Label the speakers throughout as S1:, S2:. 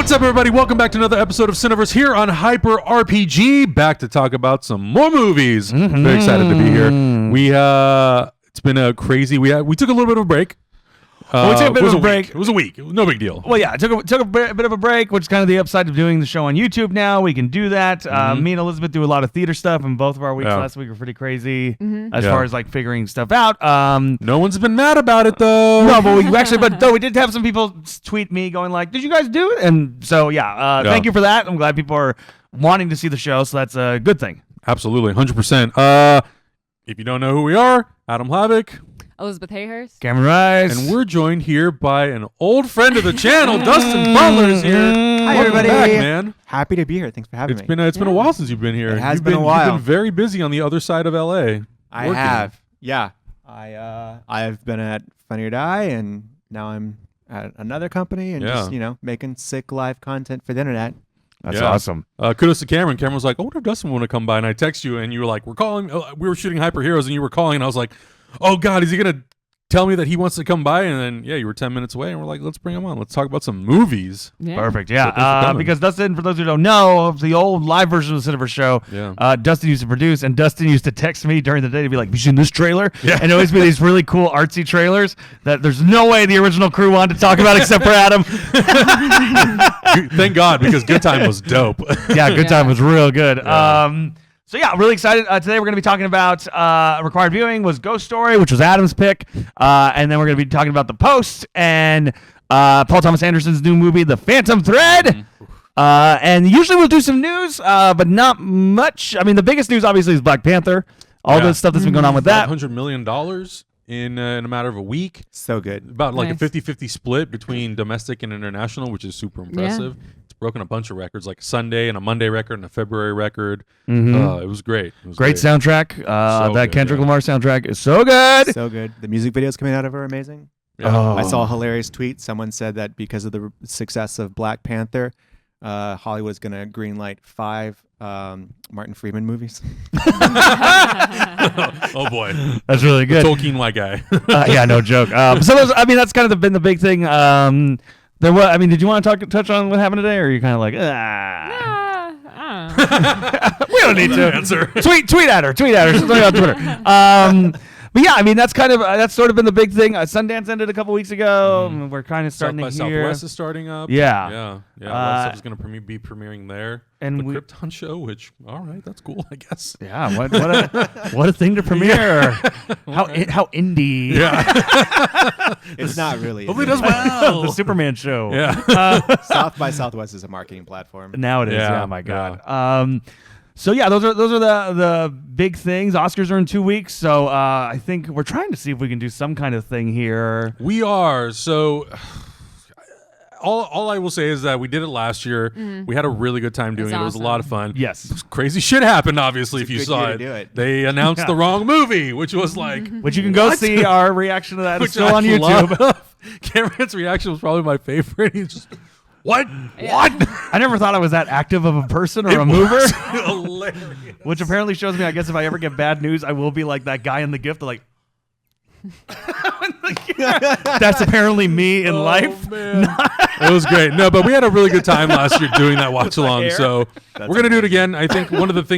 S1: What's up, everybody? Welcome back to another episode of Cineverse here on Hyper RPG. Back to talk about some more movies. Very excited to be here. It's been a crazy. We took a little bit of a break.
S2: We took a bit of a break.
S1: It was a week. It was no big deal.
S2: Well, yeah, took a bit of a break, which is kind of the upside of doing the show on YouTube now. We can do that. Me and Elizabeth do a lot of theater stuff, and both of our weeks last week were pretty crazy as far as like figuring stuff out.
S1: No one's been mad about it though.
S2: No, but we did have some people tweet me going like, "Did you guys do it?" And so thank you for that. I'm glad people are wanting to see the show, so that's a good thing.
S1: Absolutely, 100%. If you don't know who we are, Adam Hlavik.
S3: Elizabeth Hayhurst.
S2: Cameron Rice.
S1: And we're joined here by an old friend of the channel, Dustin Butler's here.
S4: Hi, everybody.
S1: Back, man.
S4: Happy to be here. Thanks for having me.
S1: It's been a while since you've been here.
S4: It has been a while.
S1: You've been very busy on the other side of LA.
S4: I have. Yeah. I've been at Funny or Die, and now I'm at another company and just, making sick live content for the internet.
S2: That's awesome.
S1: Kudos to Cameron. Cameron was like, I wonder if Dustin want to come by. And I text you, and you were like, we were shooting Hyper Heroes, and you were calling, and I was like, oh, God, is he going to tell me that he wants to come by? And then, you were 10 minutes away, and we're like, let's bring him on. Let's talk about some movies.
S3: Yeah.
S2: Perfect, yeah. Because Dustin, for those who don't know, of the old live version of the Cineverse show, Dustin used to produce, and Dustin used to text me during the day to be like, have you seen this trailer? Yeah. And it always be these really cool artsy trailers that there's no way the original crew wanted to talk about except for Adam.
S1: Thank God, because Good Time was dope.
S2: Yeah, Good Time was real good. Yeah. So yeah, really excited. Today we're going to be talking about required viewing was Ghost Story, which was Adam's pick, and then we're going to be talking about The Post and Paul Thomas Anderson's new movie, The Phantom Thread. And usually we'll do some news, but not much. I mean, the biggest news obviously is Black Panther. All the stuff that's been going on with that.
S1: $100 million in a matter of a week.
S4: So good.
S1: About like a 50-50 split between domestic and international, which is super impressive. Yeah. It's broken a bunch of records, like a Sunday and a Monday record and a February record. It was great. It was great soundtrack.
S2: That Kendrick Lamar soundtrack is so good.
S4: So good. The music videos coming out of it are amazing.
S1: Yeah.
S4: Oh. I saw a hilarious tweet. Someone said that because of the success of Black Panther, Hollywood's going to greenlight 5 Martin Freeman movies.
S1: Oh boy,
S2: that's really good.
S1: The Tolkien white guy.
S2: Yeah, no joke. So that's kind of been the big thing. Did you want to touch on what happened today, or are you kind of like, we don't need to
S1: answer.
S2: Tweet at her. She's on Twitter. But yeah, I mean that's sort of been the big thing. Sundance ended a couple weeks ago. We're kind of starting
S1: South
S2: to
S1: by
S2: hear.
S1: Southwest is starting up.
S2: Yeah.
S1: A lot of stuff is going to be premiering there.
S2: And
S1: the Krypton show, which all right, that's cool, I guess.
S2: Yeah, what a thing to premiere. How indie.
S1: Yeah.
S4: It's not really.
S1: Hopefully it does well.
S2: The Superman show.
S1: Yeah.
S4: South by Southwest is a marketing platform.
S2: Now it is. Yeah, my God. Yeah. So yeah, those are the big things. Oscars are in 2 weeks, so I think we're trying to see if we can do some kind of thing here.
S1: We are. So all I will say is that we did it last year. We had a really good time doing it. It was a lot of fun.
S2: Yes.
S1: Crazy shit happened, obviously, if you saw it. They announced the wrong movie, which was like...
S2: Which you can go see our reaction to that. It's still on YouTube.
S1: Cameron's reaction was probably my favorite. He's just... What?
S3: Yeah.
S1: What?
S2: I never thought I was that active of a person or a mover.
S1: Hilarious.
S2: Which apparently shows me, I guess, if I ever get bad news, I will be like that guy in The Gift. Like, that's apparently me in life.
S1: Man. It was great. No, but we had a really good time last year doing that watch along. So we're gonna do it again. I think one of the other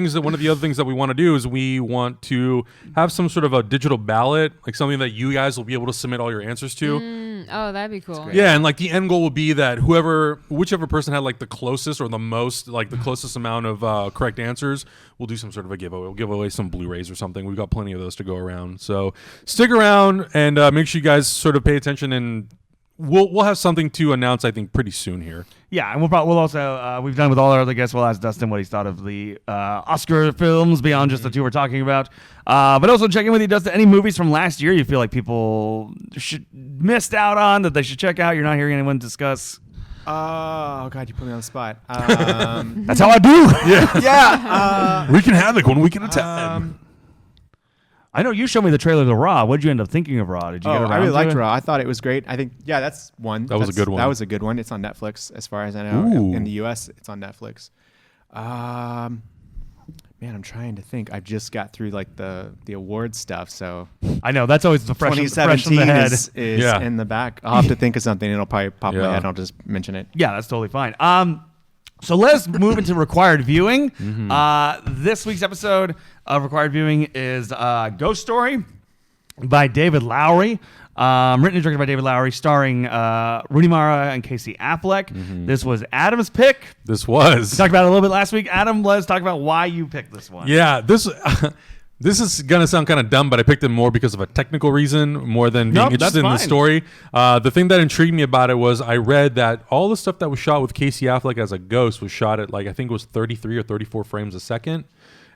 S1: things that we want to do is we want to have some sort of a digital ballot, like something that you guys will be able to submit all your answers to.
S3: Oh, that'd be cool.
S1: Yeah, and like the end goal will be that whichever person had like the closest or the most, like the closest amount of correct answers, we'll do some sort of a giveaway. We'll give away some Blu-rays or something. We've got plenty of those to go around. So stick around and make sure you guys sort of pay attention, and we'll have something to announce, I think, pretty soon here.
S2: Yeah, and we'll also we've done with all our other guests. We'll ask Dustin what he's thought of the Oscar films beyond just the two we're talking about. But also check in with you, Dustin. Any movies from last year you feel like people missed out on that they should check out? You're not hearing anyone discuss.
S4: Oh God, you put me on the spot.
S2: That's how I do.
S4: Yeah.
S1: We can have it 1 week at a time.
S2: I know you showed me the trailer to Raw. What did you end up thinking of Raw? Did you get around
S4: I really liked
S2: it?
S4: Raw. I thought it was great. I think, that's one.
S1: That was a good one.
S4: That was a good one. It's on Netflix, as far as I know.
S1: Ooh.
S4: In the U.S., it's on Netflix. Man, I'm trying to think. I just got through like the award stuff, so
S2: I know that's always the fresh from
S4: 2017
S2: the head.
S4: is
S1: Yeah.
S4: in the back. I'll have to think of something. It'll probably pop in my
S1: Yeah.
S4: head. And I'll just mention it.
S2: Yeah, that's totally fine. So let's move into required viewing. This week's episode of required viewing is Ghost Story by David Lowery. Written and directed by David Lowery, starring Rooney Mara and Casey Affleck. This was Adam's pick.
S1: This was.
S2: We talked about it a little bit last week. Adam, let's talk about why you picked this one.
S1: Yeah, this is gonna sound kind of dumb, but I picked it more because of a technical reason, more than being
S2: Nope, that's
S1: interested in the
S2: fine.
S1: story. The thing that intrigued me about it was I read that all the stuff that was shot with Casey Affleck as a ghost was shot at like I think it was 33 or 34 frames a second,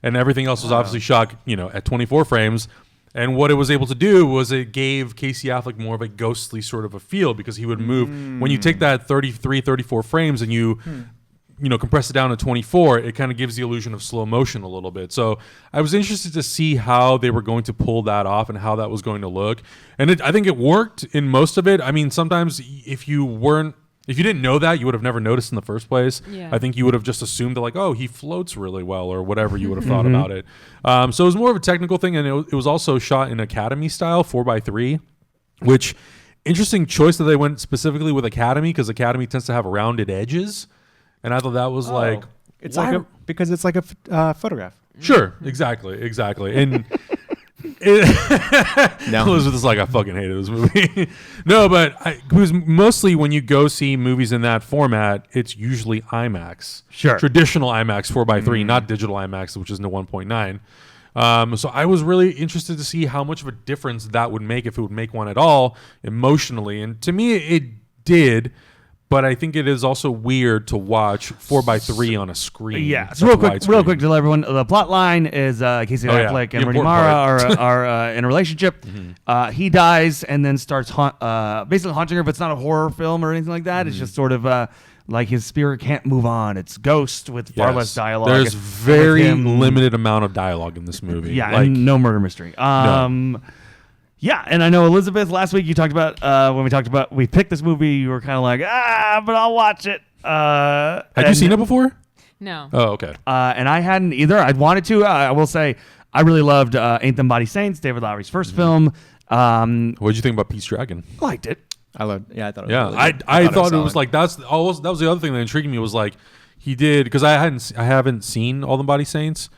S1: and everything else was obviously shot at 24 frames. And what it was able to do was it gave Casey Affleck more of a ghostly sort of a feel because he would move. When you take that 33, 34 frames and you compress it down to 24, it kind of gives the illusion of slow motion a little bit. So I was interested to see how they were going to pull that off and how that was going to look. And I think it worked in most of it. I mean, sometimes if you didn't know that, you would have never noticed in the first place.
S3: Yeah.
S1: I think you would have just assumed that like, oh, he floats really well or whatever you would have thought about it. So it was more of a technical thing, and it was also shot in Academy style, 4:3, which interesting choice that they went specifically with Academy because Academy tends to have rounded edges, and I thought that was like
S4: It's
S1: why-
S4: like because it's like a photograph.
S1: Sure, exactly, and.
S4: No.
S1: Elizabeth is like, I fucking hated this movie. No, but because mostly when you go see movies in that format, it's usually IMAX.
S2: Sure.
S1: Traditional IMAX 4:3, not digital IMAX, which is no 1.9. So I was really interested to see how much of a difference that would make, if it would make one at all, emotionally. And to me, it did. But I think it is also weird to watch 4:3 on a screen.
S2: Yeah. So
S1: That's
S2: real
S1: widescreen.
S2: quick to let everyone. The plot line is Casey
S1: Oh, yeah.
S2: Affleck
S1: The
S2: and Rooney
S1: important
S2: Mara
S1: part.
S2: are in a relationship. He dies and then starts basically haunting her, but it's not a horror film or anything like that. It's just sort of like his spirit can't move on. It's ghost with far
S1: Yes.
S2: less dialogue.
S1: There's
S2: with
S1: very
S2: him.
S1: limited amount of dialogue in this movie.
S2: Yeah,
S1: like,
S2: and no murder mystery. Yeah, and I know Elizabeth. Last week you talked about when we picked this movie. You were kind of like, but I'll watch it.
S1: had you seen it before?
S3: No.
S1: Oh, okay.
S2: And I hadn't either. I'd wanted to. I will say I really loved Ain't Them Body Saints, David Lowery's first film.
S1: What did you think about Peace Dragon?
S2: Liked it.
S4: I thought it was
S1: Yeah,
S4: really good.
S1: I thought it was
S4: solid.
S1: like that was the other thing that intrigued me was like he did because I haven't seen All the Body Saints,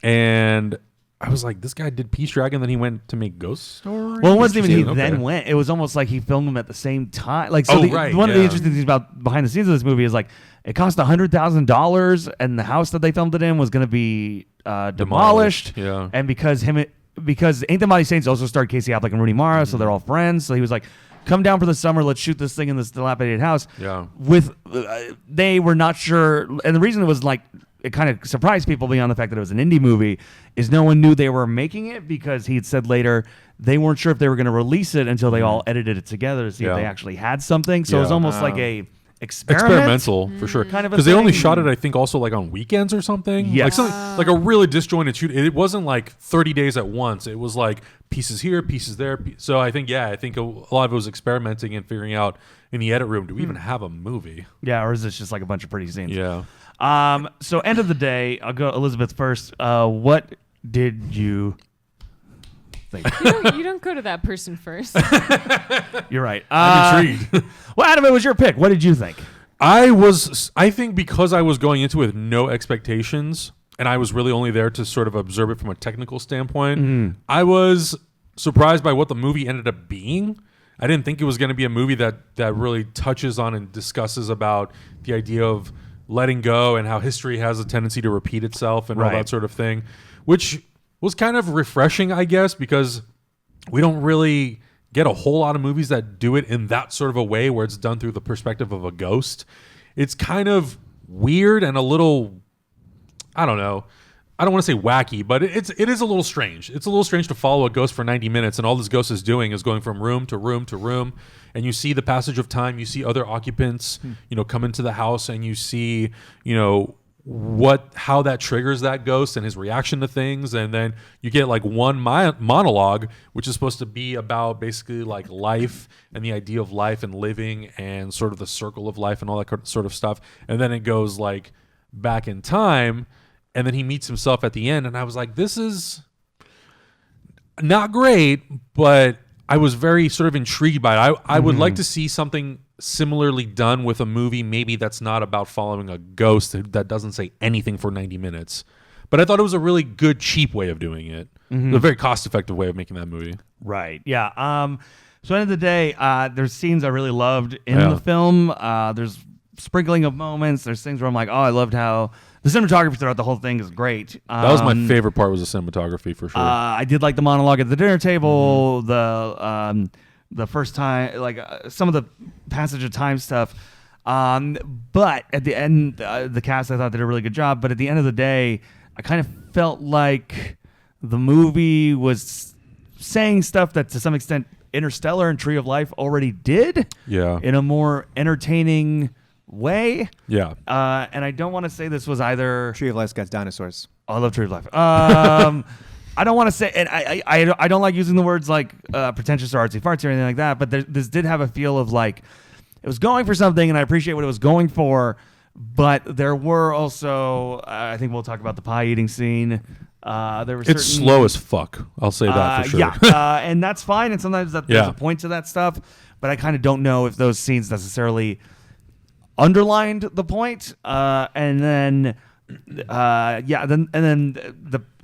S1: and I was like, this guy did Peace Dragon, then he went to make Ghost Story.
S2: Well, it wasn't even he
S1: Interesting,
S2: then
S1: okay.
S2: went. It was almost like he filmed them at the same time. Like, so
S1: Oh,
S2: the,
S1: right,
S2: one of the
S1: yeah.
S2: interesting things about behind the scenes of this movie is like it cost $100,000, and the house that they filmed it in was going to be demolished.
S1: Yeah.
S2: And because Ain't Them Body Saints also starred Casey Affleck and Rooney Mara, so they're all friends. So he was like, come down for the summer. Let's shoot this thing in this dilapidated house.
S1: Yeah.
S2: They were not sure, and the reason it was like it kind of surprised people beyond the fact that it was an indie movie is no one knew they were making it because he had said later they weren't sure if they were going to release it until they all edited it together to see if
S1: Yeah.
S2: they actually had something. So it was
S1: Yeah.
S2: almost like a experiment.
S1: Experimental for sure,
S2: Kind of a
S1: because they only
S2: thing.
S1: shot it, I think, also like on weekends or something.
S2: Yes.
S1: like something like a really disjointed shoot. It wasn't like 30 days at once. It was like pieces here, pieces there. So I think a lot of it was experimenting and figuring out in the edit room, do we even have a movie?
S2: Yeah, or is this just like a bunch of pretty scenes?
S1: Yeah.
S2: So end of the day, I'll go Elizabeth first. What did you think?
S3: You don't go to that person first.
S2: You're right.
S1: I'm intrigued.
S2: Well, Adam, it was your pick. What did you think?
S1: I think because I was going into it with no expectations and I was really only there to sort of observe it from a technical standpoint, I was surprised by what the movie ended up being. I didn't think it was going to be a movie that really touches on and discusses about the idea of letting go and how history has a tendency to repeat itself and all
S2: Right.
S1: that sort of thing, which was kind of refreshing, I guess, because we don't really get a whole lot of movies that do it in that sort of a way where it's done through the perspective of a ghost. It's kind of weird and a little, I don't know. I don't want to say wacky, but it is a little strange. It's a little strange to follow a ghost for 90 minutes and all this ghost is doing is going from room to room to room, and you see the passage of time. You see other occupants, come into the house, and you see, how that triggers that ghost and his reaction to things, and then you get like one monologue, which is supposed to be about basically like life and the idea of life and living and sort of the circle of life and all that sort of stuff, and then it goes like back in time. and then he meets himself at the end, and I was like, this is not great, but I was very sort of intrigued by it. I would like to see something similarly done with a movie, maybe that's not about following a ghost that doesn't say anything for 90 minutes. But I thought it was a really good, cheap way of doing it. A very cost-effective way of making that movie.
S2: Right. Yeah. So at the end of the day, there's scenes I really loved in the film. There's sprinkling of moments. There's things where I'm like, oh, I loved how the cinematography throughout the whole thing is great.
S1: That was my favorite part, was the cinematography for sure.
S2: I did like the monologue at the dinner table, the first time, like some of the passage of time stuff. But at the end, the cast, I thought did a really good job. But at the end of the day, I kind of felt like the movie was saying stuff that to some extent Interstellar and Tree of Life already did.
S1: Yeah.
S2: In a more entertaining way.
S1: Yeah.
S2: And I don't want to say this was either...
S4: Tree of Life's got dinosaurs.
S2: Oh, I love Tree of Life. I don't want to say, and I don't like using the words like pretentious or artsy fartsy or anything like that, but this did have a feel of like it was going for something, and I appreciate what it was going for, but there were also, I think we'll talk about the pie eating scene. There was
S1: it's slow as fuck. I'll say that for sure.
S2: Yeah, and that's fine, and sometimes there's a point to that stuff, but I kind of don't know if those scenes necessarily underlined the point, and then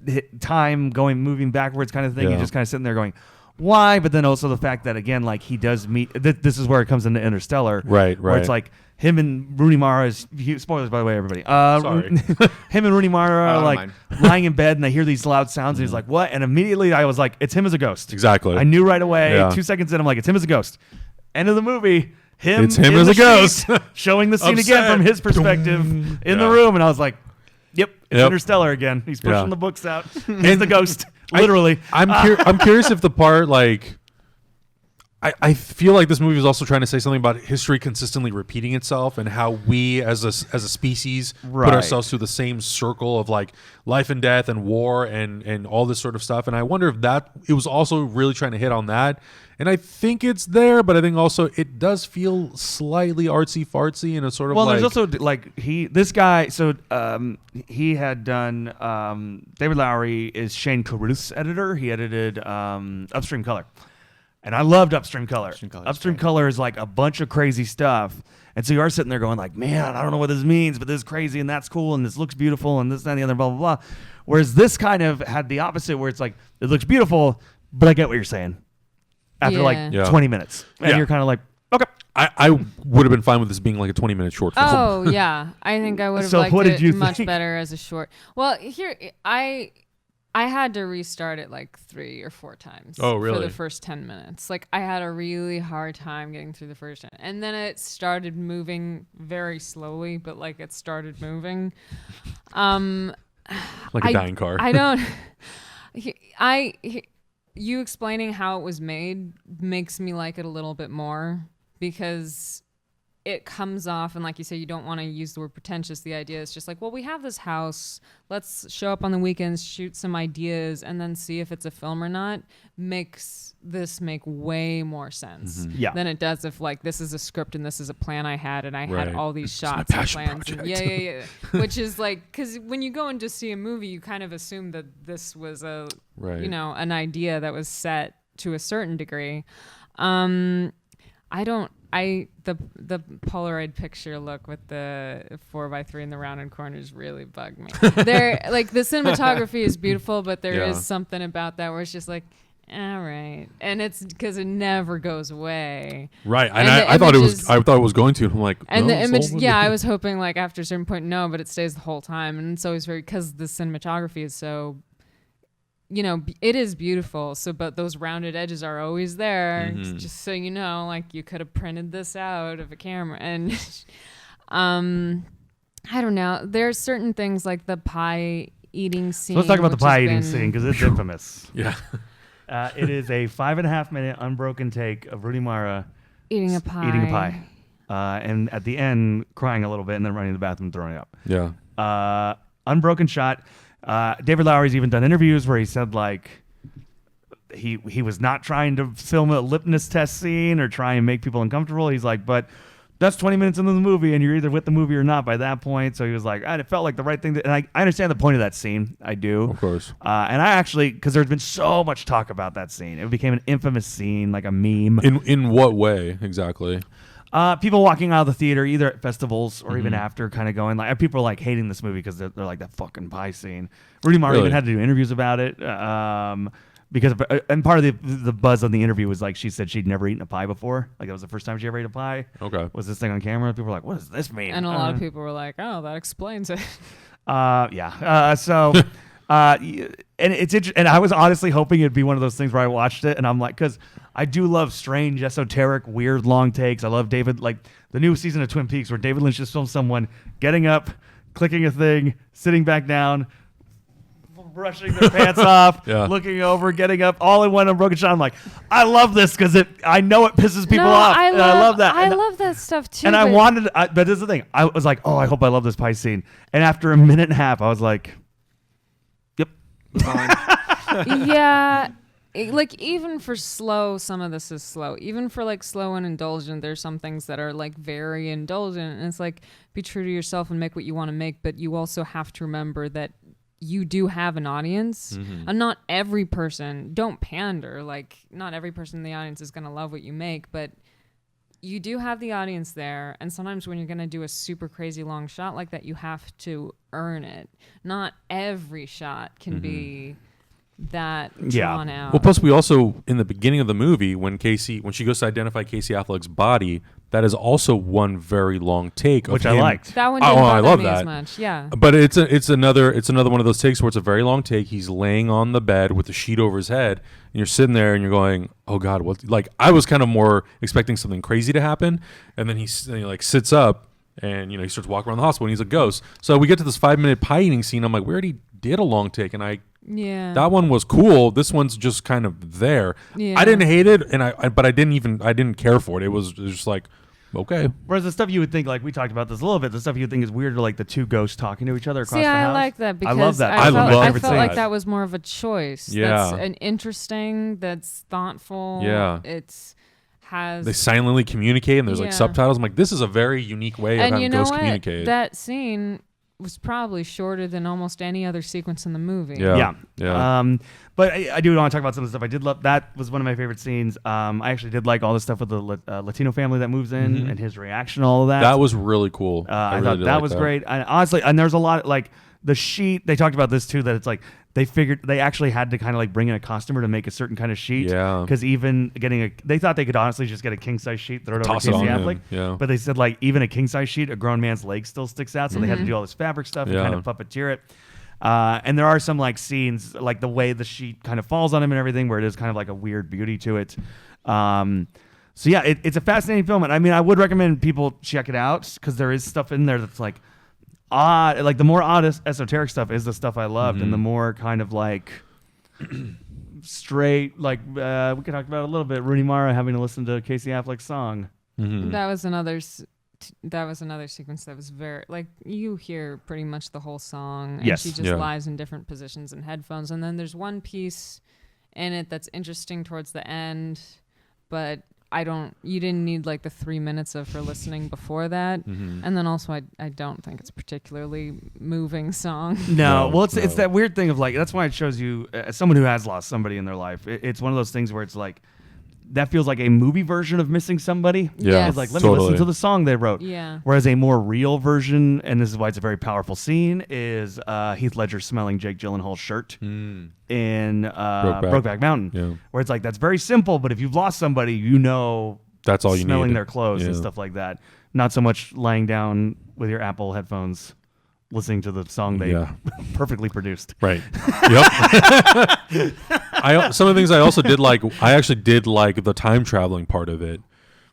S2: the time moving backwards kind of thing. You're just kind of sitting there going, why? But then also the fact that, again, like he does meet, this is where it comes into Interstellar.
S1: Right.
S2: Where it's like him and Rooney Mara spoilers, by the way, everybody.
S1: Sorry.
S2: Him and Rooney Mara are like lying in bed and they hear these loud sounds and he's like, what? And immediately I was like, it's him as a ghost.
S1: Exactly.
S2: I knew right away.
S1: Yeah.
S2: 2 seconds in, I'm like, it's him as a ghost. End of the movie.
S1: It's him as a ghost.
S2: Showing the scene again from his perspective in the room. And I I was Yep, it's Interstellar again. He's pushing the books out. He's the ghost, literally.
S1: I'm curious if the part, like, I feel like this movie is also trying to say something about history consistently repeating itself and how we as a species put ourselves through the same circle of like life and death and war and all this sort of stuff. And I wonder if it was also really trying to hit on that. And I think it's there, but I think also it does feel slightly artsy fartsy and a sort of
S2: there's also like this guy. So he had done David Lowery is Shane Carruth's editor. He edited Upstream Color. And I loved Upstream Color. Upstream Color is like a bunch of crazy stuff. And so you are sitting there going like, man, I don't know what this means, but this is crazy and that's cool and this looks beautiful and this, that, and the other, blah, blah, blah. Whereas this kind of had the opposite where it's like, it looks beautiful, but I get what you're saying. After 20 minutes. And you're kind of like, okay.
S1: I would have been fine with this being like a 20-minute short film.
S3: Oh, yeah. I think I would have liked it much better as a short. Well, here, I had to restart it like 3 or 4 times.
S1: Oh, really?
S3: For the first 10 minutes. Like, I had a really hard time getting through the first 10. And then it started moving very slowly, but like it started moving.
S1: Like a dying car.
S3: I don't... You explaining how it was made makes me like it a little bit more because it comes off, and like you say, you don't want to use the word pretentious. The idea is just like, well, we have this house. Let's show up on the weekends, shoot some ideas, and then see if it's a film or not. Makes this make way more sense than it does if like this is a script and this is a plan I had and I had all these shots and plans. And yeah. Which is like, because when you go in to see a movie, you kind of assume that this was a an idea that was set to a certain degree. The Polaroid picture look with the 4x3 in the rounded corners really bugged me. There, like the cinematography is beautiful, but there is something about that where it's just like, all right, and it's because it never goes away.
S1: Right, and I thought it was. I thought it was going to. And I'm like,
S3: and the image, I was hoping like after a certain point, no, but it stays the whole time, and it's always because the cinematography is so. It is beautiful. So, but those rounded edges are always there. Just so you know, like you could have printed this out of a camera. And I don't know. There's certain things like the pie eating scene.
S2: So let's talk about the pie eating scene because it's infamous.
S1: Yeah.
S2: It is a 5.5-minute unbroken take of Rooney Mara
S3: eating a pie.
S2: And at the end, crying a little bit and then running to the bathroom and throwing up.
S1: Yeah.
S2: Unbroken shot. David Lowery's even done interviews where he said like he was not trying to film a lipness test scene or try and make people uncomfortable. He's like, but that's 20 minutes into the movie, and you're either with the movie or not by that point. So he was like, it felt like the right thing. And I understand the point of that scene. I do.
S1: Of course.
S2: And I actually, because there's been so much talk about that scene. It became an infamous scene, like a meme.
S1: In what way, exactly?
S2: People walking out of the theater, either at festivals or even after, kind of going like, people are like hating this movie because they're like that fucking pie scene. Rudy Mara even had to do interviews about it. Because and part of the buzz on the interview was like she said she'd never eaten a pie before. Like it was the first time she ever ate a pie.
S1: Okay.
S2: Was this thing on camera? People were like, "What does this mean?"
S3: And a lot of people were like, "Oh, that explains it."
S2: Yeah. So, and it's and I was honestly hoping it'd be one of those things where I watched it and I'm like, because I do love strange, esoteric, weird long takes. I love David, like the new season of Twin Peaks where David Lynch just filmed someone getting up, clicking a thing, sitting back down, brushing their pants off, looking over, getting up, all in one unbroken shot. I'm like, I love this because I know it pisses people off. I love that.
S3: I love that stuff too.
S2: And I wanted, but this is the thing. I was like, oh, I hope I love this pie scene. And after a minute and a half, I was like, yep.
S3: Yeah. Like even for slow, some of this is slow. Even for like slow and indulgent, there's some things that are like very indulgent. And it's like, be true to yourself and make what you want to make. But you also have to remember that you do have an audience, and not every person, don't pander, like not every person in the audience is going to love what you make, but you do have the audience there. And sometimes when you're going to do a super crazy long shot like that, you have to earn it. Not every shot can be that drawn out.
S1: Well, plus we also, in the beginning of the movie, when she goes to identify Casey Affleck's body, that is also one very long take,
S2: which
S1: of him.
S2: I liked.
S3: That one didn't bother me as much. Yeah,
S1: but it's another one of those takes where it's a very long take. He's laying on the bed with the sheet over his head, and you're sitting there and you're going, "Oh God, what?" Like I was kind of more expecting something crazy to happen, and then he like sits up and he starts walking around the hospital and he's a ghost. So we get to this 5-minute pie eating scene. I'm like, we already did a long take, and that one was cool. This one's just kind of there.
S3: Yeah.
S1: I didn't hate it, but I didn't care for it. It was just like, okay.
S2: Whereas the stuff you would think, like we talked about this a little bit, the stuff you would think is weird are like the two ghosts talking to each other across the house.
S3: I like that because
S2: I love that.
S3: I felt like that was more of a choice.
S1: Yeah.
S3: That's an interesting, that's thoughtful.
S1: Yeah.
S3: They
S1: silently communicate and there's like subtitles. I'm like, this is a very unique way of having ghosts communicate.
S3: That scene was probably shorter than almost any other sequence in the movie.
S1: Yeah.
S2: But I do want to talk about some of the stuff. I did love, that was one of my favorite scenes. I actually did like all the stuff with the Latino family that moves in and his reaction, all of that.
S1: That was really cool.
S2: I thought that was great. And honestly, and there's a lot, like the sheet, they talked about this too, that it's like, they actually had to kind of like bring in a costumer to make a certain kind of sheet.
S1: Yeah.
S2: Because even they thought they could honestly just get a king size sheet, throw it over Casey Affleck.
S1: Yeah.
S2: But they said like even a king size sheet, a grown man's leg still sticks out, so they had to do all this fabric stuff and kind of puppeteer it. And there are some like scenes, like the way the sheet kind of falls on him and everything, where it is kind of like a weird beauty to it. So yeah, it's a fascinating film, and I mean, I would recommend people check it out because there is stuff in there that's like odd. Like the more odd esoteric stuff is the stuff I loved, and the more kind of like straight, like we could talk about it a little bit. Rooney Mara having to listen to Casey Affleck's song.
S3: That was another sequence that was very, like, you hear pretty much the whole song, and she just lies in different positions in headphones. And then there's one piece in it that's interesting towards the end, but you didn't need like the 3 minutes of her listening before that. And then also I don't think it's a particularly moving song.
S2: No, well it's that weird thing of like, that's why it shows you as someone who has lost somebody in their life. It's one of those things where it's like, that feels like a movie version of missing somebody.
S1: Yeah,
S2: it's like, let me listen to the song they wrote.
S3: Yeah.
S2: Whereas a more real version, and this is why it's a very powerful scene, is Heath Ledger smelling Jake Gyllenhaal's shirt in Brokeback Mountain.
S1: Yeah.
S2: Where it's like, that's very simple, but if you've lost somebody,
S1: that's all you need.
S2: Smelling their clothes and stuff like that. Not so much lying down with your Apple headphones listening to the song they perfectly produced.
S1: Right. Yep. Some of the things I also did like, I actually did like the time traveling part of it,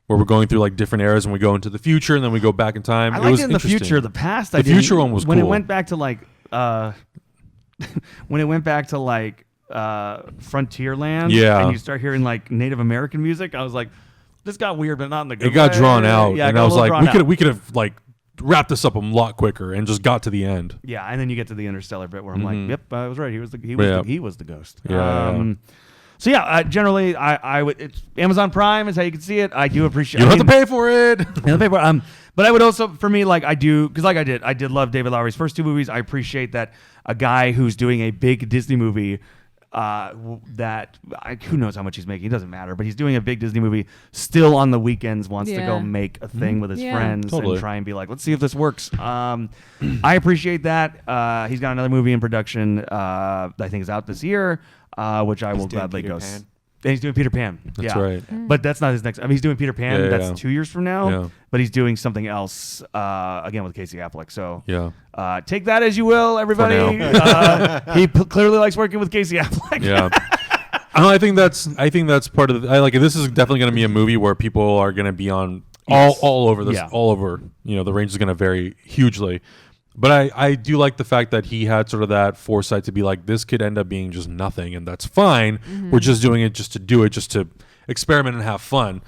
S1: where we're going through like different eras and we go into the future and then we go back in time.
S2: I liked it in the future. The past,
S1: the future one was
S2: when
S1: cool.
S2: It went back to like when it went back to like Frontierland, and you start hearing like Native American music, I was like, this got weird, but not in the good way.
S1: It got drawn out,
S2: yeah,
S1: and I was like, we could have like wrapped this up a lot quicker and just got to the end.
S2: Yeah, and then you get to the Interstellar bit where I'm like, yep, I was right. He was the ghost.
S1: Yeah.
S2: So yeah, generally I would. It's Amazon Prime is how you can see it. I do appreciate.
S1: You don't have to pay for it.
S2: But I would also, for me, like I do, because like I did love David Lowery's first 2 movies. I appreciate that a guy who's doing a big Disney movie, who knows how much he's making, it doesn't matter, but he's doing a big Disney movie still on the weekends, wants to go make a thing with his friends and try and be like, let's see if this works. I appreciate that. He's got another movie in production I think is out this year, which I will gladly go. And he's doing Peter Pan.
S1: That's right.
S2: But that's not his next. I mean, he's doing Peter Pan. That's 2 years from now.
S1: Yeah.
S2: But he's doing something else again with Casey Affleck. So take that as you will, everybody. He clearly likes working with Casey Affleck.
S1: Yeah. I think that's part of the. I like it. This is definitely going to be a movie where people are going to be on all over this, all over. You know, the range is going to vary hugely. But I do like the fact that he had sort of that foresight to be like, this could end up being just nothing, and that's fine. Mm-hmm. We're just doing it just to do it, just to experiment and have fun.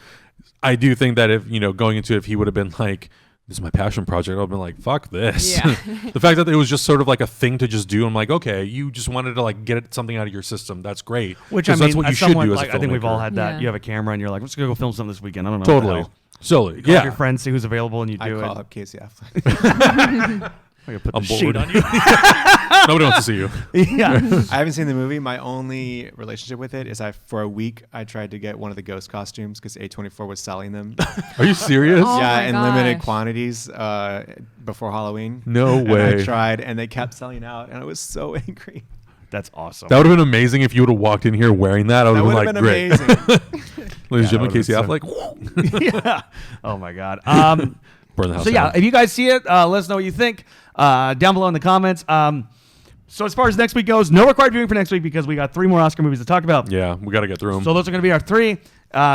S1: I do think that if, going into it, if he would have been like, this is my passion project, I would have been like, fuck this. Yeah. The fact that it was just sort of like a thing to just do, I'm like, okay, you just wanted to like get something out of your system. That's great.
S2: Which I mean,
S1: that's what you should do as a filmmaker.
S2: I think we've all had that. Yeah. You have a camera and you're like, let's go film something this weekend. I don't know.
S1: Totally.
S2: You call your friends, see who's available, and you do it.
S4: I call up Casey Affleck.
S2: I'm put the sheet on you.
S1: Nobody wants to see you.
S2: Yeah.
S4: I haven't seen the movie. My only relationship with it is for a week I tried to get one of the ghost costumes because A24 was selling them.
S1: Are you serious?
S4: Yeah, in limited quantities before Halloween.
S1: No way.
S4: And I tried, and they kept selling out, and I was so angry.
S2: That's awesome.
S1: That would have been amazing if you would have walked in here wearing that. I would have been like, great.
S4: Amazing.
S1: Ladies and gentlemen, Casey Affleck.
S2: Yeah. Oh my God.
S1: Burn the house
S2: so
S1: down.
S2: if you guys see it, let us know what you think down below in the comments. So as far as next week goes, no required viewing for next week because we got 3 more Oscar movies to talk about.
S1: Yeah, we got to get through them.
S2: So those are going to be our 3.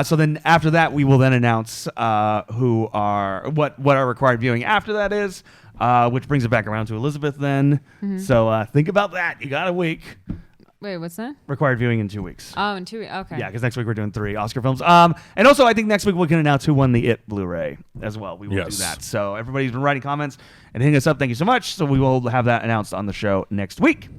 S2: So then after that, we will then announce what our required viewing after that is, which brings it back around to Elizabeth then. Mm-hmm. So think about that. You got a week.
S3: Wait, what's that?
S2: Required viewing in 2 weeks.
S3: Oh, in 2 weeks. Okay.
S2: Yeah, because next week we're doing 3 Oscar films. And also I think next week we can announce who won the It Blu-ray as well. We will do that. So everybody's been writing comments and hitting us up. Thank you so much. So we will have that announced on the show next week.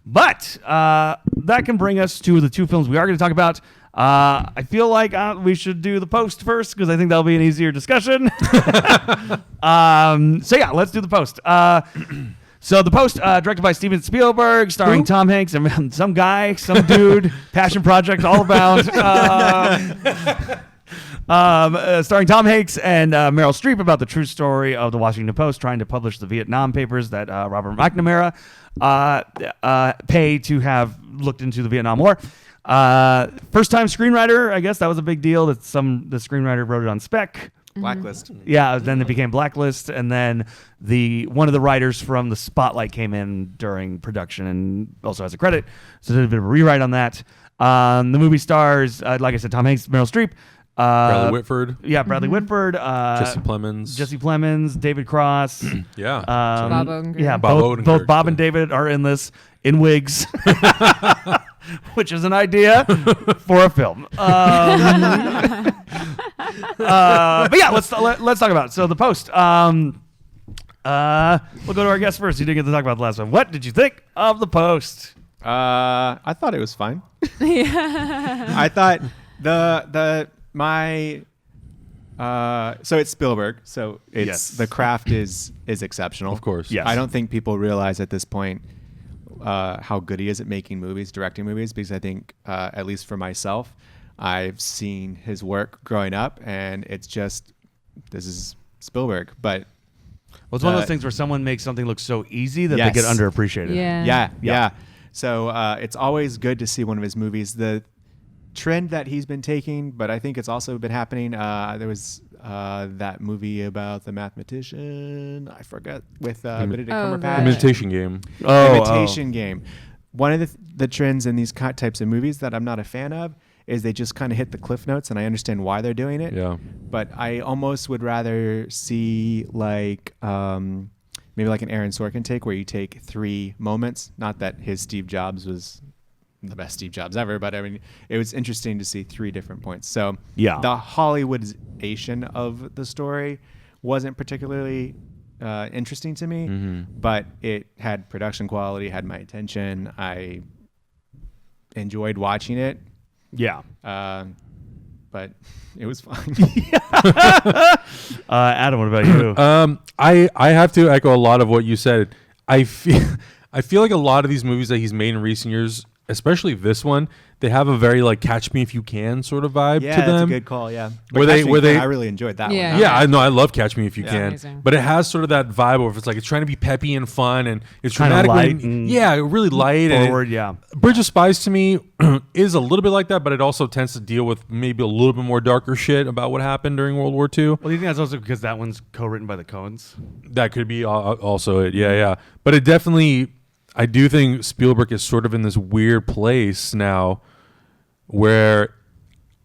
S2: But that can bring us to the 2 films we are going to talk about. I feel like we should do the post first because I think that'll be an easier discussion. So yeah, let's do the post. So the post, directed by Steven Spielberg, starring Tom Hanks and some dude, passion project all about. Starring Tom Hanks and Meryl Streep about the true story of the Washington Post trying to publish the Vietnam papers that Robert McNamara paid to have looked into the Vietnam War. First time screenwriter, I guess that was a big deal that the screenwriter wrote it on spec.
S4: Blacklist.
S2: Yeah, then it became Blacklist, and then one of the writers from the Spotlight came in during production and also has a credit, so did a bit of a rewrite on that. The movie stars, like I said, Tom Hanks, Meryl Streep,
S1: Bradley Whitford.
S2: Yeah, Bradley Whitford.
S1: Jesse Plemons.
S2: David Cross.
S1: Yeah.
S3: Bob Odenkirk.
S2: Yeah,
S1: Bob
S2: both Bob and David are in this in wigs, which is an idea for a film. But yeah, let's talk about it. So the post. We'll go to our guest first. You didn't get to talk about the last one. What did you think of the post?
S4: I thought it was fine. I thought so it's Spielberg, so the craft is exceptional.
S1: Of course.
S2: Yes.
S4: I don't think people realize at this point how good he is at making movies, directing movies, because I think at least for myself, I've seen his work growing up, and it's just, this is Spielberg. But
S2: well, it's one of those things where someone makes something look so easy that they get underappreciated.
S4: Yeah. So it's always good to see one of his movies. The trend that he's been taking, but I think it's also been happening. There was that movie about the mathematician, I forget, with Benedict Cumberbatch.
S1: Imitation Game.
S4: Imitation Game. One of the trends in these types of movies that I'm not a fan of is they just kind of hit the cliff notes, and I understand why they're doing it.
S1: Yeah.
S4: But I almost would rather see like maybe like an Aaron Sorkin take, where you take 3 moments. Not that his Steve Jobs was the best Steve Jobs ever, but I mean, it was interesting to see 3 different points. So
S2: yeah,
S4: the Hollywoodization of the story wasn't particularly interesting to me, but it had production quality, had my attention. I enjoyed watching it.
S2: Yeah.
S4: But it was fun.
S2: Adam, what about you?
S1: I have to echo a lot of what you said. I feel like a lot of these movies that he's made in recent years, especially this one, they have a very like Catch Me If You Can sort of vibe
S4: Yeah,
S1: to them.
S4: that's a good call. Yeah,
S1: Where they
S4: I really enjoyed that
S3: Yeah.
S4: one.
S1: Yeah, I love Catch Me If You
S4: Yeah.
S1: Can,
S3: Amazing.
S1: but it has sort of that vibe where it's like it's trying to be peppy and fun, and it's
S2: Kinda
S1: dramatic,
S2: light
S1: and-
S2: and
S1: yeah, really light. and
S2: Forward, yeah.
S1: Bridge of Spies to me is a little bit like that, but it also tends to deal with maybe a little bit more darker shit about what happened during World War II.
S2: Well, do you think that's also because that one's co-written by the Coens?
S1: That could be also it. Yeah. But it definitely, I do think Spielberg is sort of in this weird place now where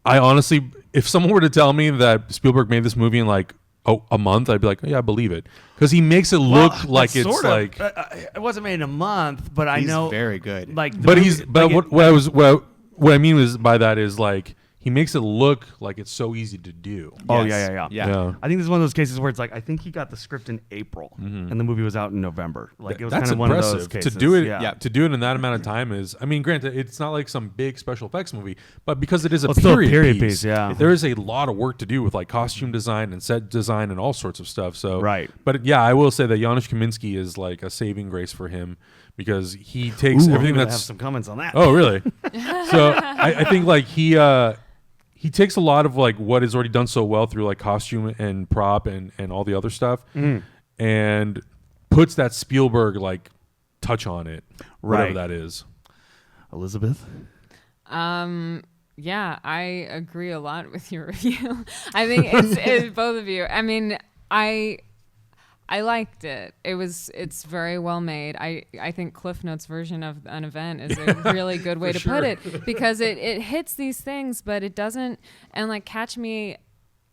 S1: I honestly, if someone were to tell me that Spielberg made this movie in like a month, I'd be like, yeah, I believe it. Because he makes it look like it's
S2: sort of,
S1: like.
S2: it wasn't made in a month, but I
S4: He's
S2: know
S4: very good.
S2: Like, the
S1: But
S2: movie-
S1: he's, but
S2: like
S1: what I mean is by that is like, he makes it look like it's so easy to do.
S2: Oh
S4: Yes.
S2: yeah.
S1: Yeah.
S2: I think this is one of those cases where it's like I think he got the script in April and the movie was out in November. Like it was
S1: That's
S2: kind of one of
S1: impressive.
S2: those cases.
S1: To do it.
S2: Yeah.
S1: To do it in that amount of time is. I mean, granted, it's not like some big special effects movie, but because it is a
S2: Well, it's still a
S1: period,
S2: period
S1: piece,
S2: piece, yeah.
S1: there is a lot of work to do with like costume design and set design and all sorts of stuff. So
S2: Right.
S1: But yeah, I will say that Janusz Kaminski is like a saving grace for him because he takes
S2: Ooh,
S1: everything
S2: I'm gonna have
S1: that's.
S2: some comments on that.
S1: Oh, really? So I think like he takes a lot of like what is already done so well through like costume and prop and all the other stuff and puts that Spielberg like touch on it, whatever
S2: Right.
S1: that is.
S2: Elizabeth.
S3: Yeah, I agree a lot with your review. I think it's both of you. I mean, I liked it. It's very well made. I think Cliff Notes' version of an event is a really good way to put it because it hits these things, but it doesn't. And like Catch Me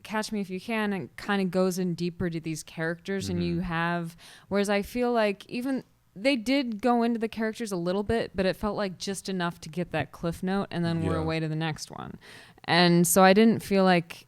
S3: If You Can, and kind of goes in deeper to these characters, and you have. Whereas I feel like even they did go into the characters a little bit, but it felt like just enough to get that Cliff Note, and then we're away to the next one. And so I didn't feel like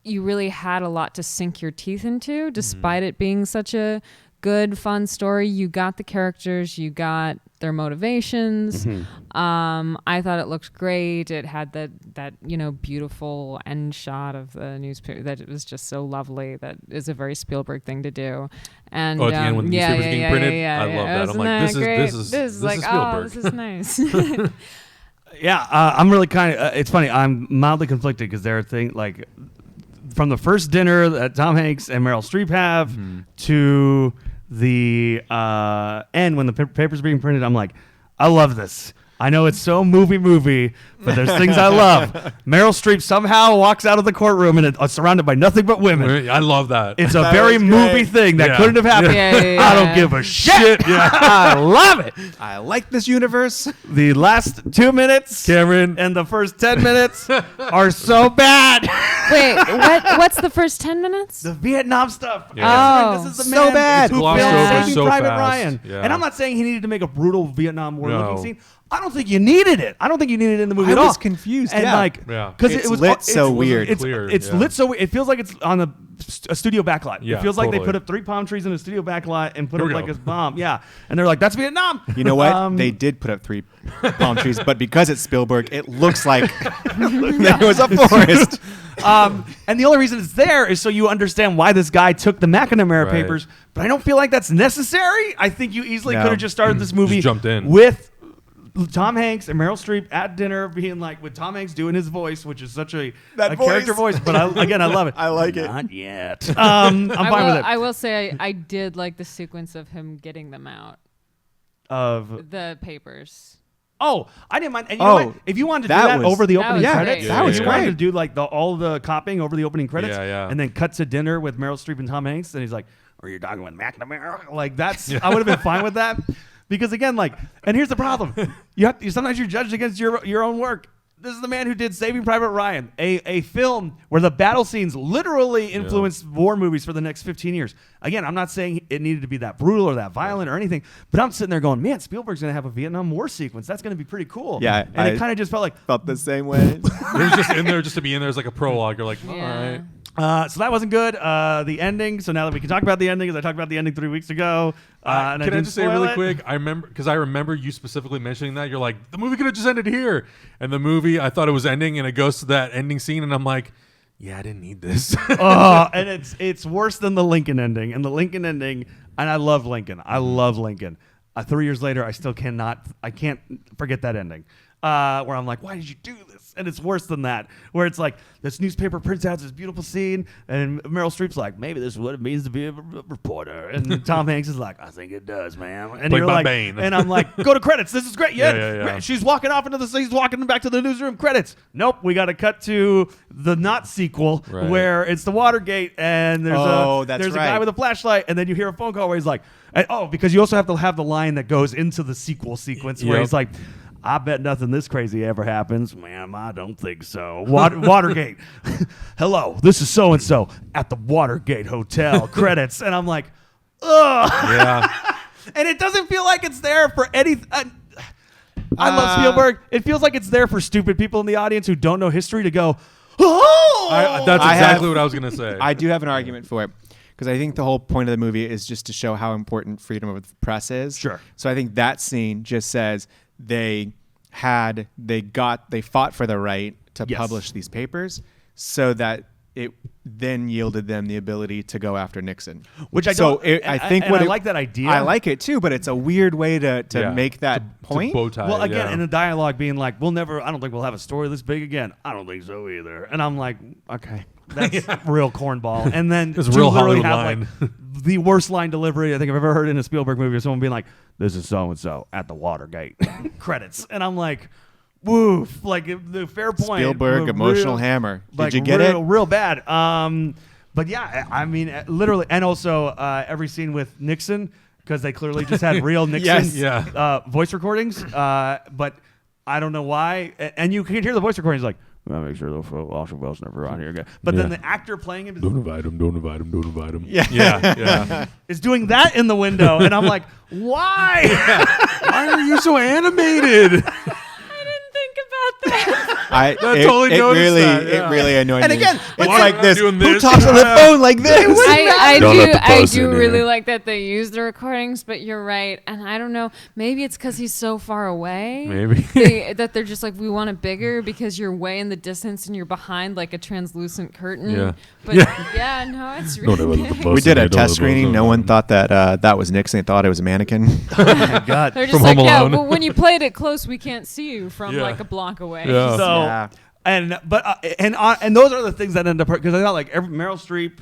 S3: you really had a lot to sink your teeth into, despite it being such a good, fun story. You got the characters, you got their motivations. I thought it looked great. It had that beautiful end shot of the newspaper that it was just so lovely. That is a very Spielberg thing to do. And
S1: At the end when the newspaper's getting printed, I love that. I'm
S3: Isn't
S1: like,
S3: that
S1: this is
S3: great? Like,
S1: Spielberg.
S3: oh, this is nice.
S2: Yeah, I'm really kind of. It's funny. I'm mildly conflicted because there are things like from the first dinner that Tom Hanks and Meryl Streep have to the end when the papers are being printed. I'm like, I love this. I know it's so movie, but there's things I love. Meryl Streep somehow walks out of the courtroom and it's surrounded by nothing but women.
S1: I love that.
S2: It's a
S4: That
S2: very
S4: was
S2: movie
S4: great.
S2: thing that
S1: Yeah.
S2: couldn't have happened.
S3: Yeah.
S2: I don't give a shit. I love it.
S4: I like this universe.
S2: The last 2 minutes,
S1: Cameron.
S2: and the first 10 minutes are so bad.
S3: Wait, what's the first 10 minutes?
S2: The Vietnam stuff.
S1: Yeah.
S3: Oh.
S2: This is the
S4: So
S2: man
S4: bad.
S2: who
S1: Glossed
S2: filmed
S1: over
S2: Saving
S1: so
S2: Private
S1: fast.
S2: Ryan.
S1: Yeah.
S2: And I'm not saying he needed to make a brutal Vietnam War
S1: No.
S2: looking scene. I don't think you needed it. I don't think you needed it in the movie
S4: I
S2: at all.
S4: was confused,
S2: And
S4: yeah.
S2: like,
S1: Yeah.
S2: because
S4: It's
S2: it was
S4: lit so weird.
S2: It's
S1: Clear,
S2: it's
S1: yeah.
S2: lit so weird. It feels like it's on a studio backlight.
S1: Yeah,
S2: It feels like they
S1: totally.
S2: put up 3 palm trees in a studio backlight and put
S1: Here
S2: up
S1: we
S2: like
S1: go.
S2: a bomb. Yeah, and they're like, "That's Vietnam."
S4: You know what? They did put up 3 palm trees, but because it's Spielberg, it looks like there was a forest.
S2: And the only reason it's there is so you understand why this guy took the McNamara
S1: Right.
S2: papers. But I don't feel like that's necessary. I think you easily
S4: No.
S2: could have just started this movie
S1: jumped in.
S2: with Tom Hanks and Meryl Streep at dinner, being like with Tom Hanks doing his voice, which is such a character voice. But I love it.
S4: I like it.
S2: Not yet. I'm fine with it.
S3: I will say I did like the sequence of him getting them out, the papers.
S2: Oh, I didn't mind. And you know what? If you wanted to do
S4: that
S2: that
S4: was-
S2: over the
S3: that
S2: opening
S3: was
S2: credits,
S3: great.
S1: That was
S2: if you wanted
S4: great.
S2: to do like all the copying over the opening credits,
S1: Yeah, yeah.
S2: and then cut to dinner with Meryl Streep and Tom Hanks, and he's like, "Are you talking with McNamara?" Like that's, I would have been fine with that, because again, like, and here's the problem: sometimes you're judged against your own work. This is the man who did Saving Private Ryan, a film where the battle scenes literally influenced war movies for the next 15 years. Again, I'm not saying it needed to be that brutal or that violent or anything, but I'm sitting there going, man, Spielberg's going to have a Vietnam War sequence. That's going to be pretty cool.
S4: Yeah,
S2: And it kind of just felt like,
S4: Felt the same way.
S1: It was just in there just to be in there as like a prologue. You're like, all
S3: Yeah.
S1: right.
S2: So that wasn't good. The ending. So now that we can talk about the ending, because I talked about the ending 3 weeks ago. And
S1: Can I
S2: didn't
S1: just say
S2: spoil
S1: really
S2: it.
S1: quick? I remember you specifically mentioning that. You're like, the movie could have just ended here, and the movie, I thought it was ending, and it goes to that ending scene, and I'm like, yeah, I didn't need this.
S2: And it's worse than the Lincoln ending. And the Lincoln ending, and I love Lincoln. I love Lincoln. 3 years later, I still can't forget that ending. Where I'm like, why did you do this? And it's worse than that, where it's like this newspaper prints out this beautiful scene, and Meryl Streep's like, maybe this is what it means to be a reporter, and Tom Hanks is like, I think it does, ma'am. And
S1: Played
S2: you're
S1: by
S2: like,
S1: Bane.
S2: and I'm like, go to credits. This is great.
S1: Yeah.
S2: She's walking off into he's walking back to the newsroom. Credits. Nope. We got to cut to the not sequel
S1: Right.
S2: where it's the Watergate, and there's a
S4: right.
S2: guy with a flashlight, and then you hear a phone call where he's like, because you also have to have the line that goes into the sequel sequence where
S1: Yep.
S2: he's like, I bet nothing this crazy ever happens. Ma'am, I don't think so. Watergate. Hello, this is so-and-so at the Watergate Hotel. Credits. And I'm like, ugh.
S1: Yeah.
S2: And it doesn't feel like it's there for any... I love Spielberg. It feels like it's there for stupid people in the audience who don't know history to go, oh!
S1: That's
S4: I
S1: exactly
S4: have-
S1: what I was going to say.
S4: I do have an argument for it, because I think the whole point of the movie is just to show how important freedom of the press is.
S2: Sure.
S4: So I think that scene just says they fought for the right to
S2: Yes.
S4: publish these papers, so that it then yielded them the ability to go after Nixon.
S2: Which I
S4: So
S2: don't...
S4: I think
S2: and
S4: what
S2: I
S4: it-
S2: like that idea.
S4: I like it too, but it's a weird way to
S1: Yeah.
S4: make that
S1: To
S4: point.
S1: bow tie
S2: Well,
S1: it,
S2: again,
S1: yeah.
S2: in the dialogue being like, I don't think we'll have a story this big again. I don't think so either. And I'm like, okay, that's real cornball. And then
S1: It's a
S2: to
S1: real
S2: literally
S1: Hollywood
S2: have like the worst line delivery I think I've ever heard in a Spielberg movie, or someone being like, this is so-and-so at the Watergate. Credits. And I'm like, woof. Like, the fair point.
S4: Spielberg, emotional hammer. Did you get it?
S2: Real bad. But yeah, I mean, literally. And also every scene with Nixon, because they clearly just had real Nixon
S4: Yes.
S1: Yeah.
S2: voice recordings. But I don't know why. And you can hear the voice recordings like, well, make sure the Welsh never on here again. But then
S1: Yeah.
S2: the actor playing him
S1: Don't invite him. Don't invite him. Don't invite him.
S4: Yeah.
S1: Yeah.
S2: is doing that in the window. And I'm like, why?
S1: Why are you so animated?
S3: I didn't think about that.
S4: I
S1: totally
S4: it
S1: noticed
S4: really
S1: that, yeah.
S4: it really annoyed
S2: And
S4: me.
S2: again,
S4: it's
S1: why
S4: like
S1: am I
S4: this.
S1: doing
S4: Who
S1: this?
S4: talks on the phone like this?
S3: I
S1: Don't let the
S3: do
S1: buzz in
S3: really
S1: here.
S3: like that they use the recordings, but you're right. And I don't know, maybe it's because he's so far away.
S1: Maybe.
S3: That they're just like, we want it bigger because you're way in the distance and you're behind like a translucent curtain.
S1: Yeah.
S3: But yeah, no, it's really big.
S4: We did a test screening. No one thought that that was Nixon. They thought it was a mannequin.
S2: Oh my God.
S3: They're just
S1: From
S3: like,
S1: Home
S3: yeah,
S1: Alone.
S3: well, when you played it close, we can't see you from
S1: Yeah.
S3: like a block away.
S1: Yeah.
S2: So
S4: Yeah.
S2: and those are the things that end up because I thought like Meryl Streep.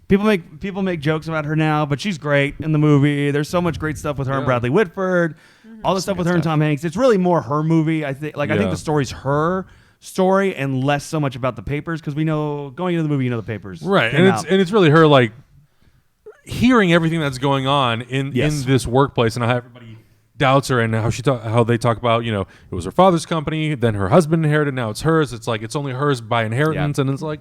S2: People make jokes about her now, but she's great in the movie. There's so much great stuff with her and
S1: Yeah.
S2: Bradley Whitford. All the stuff with her and Tom Hanks. It's really more her movie. I think. I think
S1: Yeah.
S2: the story's her story and less so much about the papers because we know going into the movie, you know the papers.
S1: Right.
S2: came
S1: And
S2: out.
S1: it's really her like hearing everything that's going on in
S2: Yes.
S1: this workplace and how everybody doubts her and how they talk about, it was her father's company, then her husband inherited, now it's hers. It's like it's only hers by inheritance, and it's like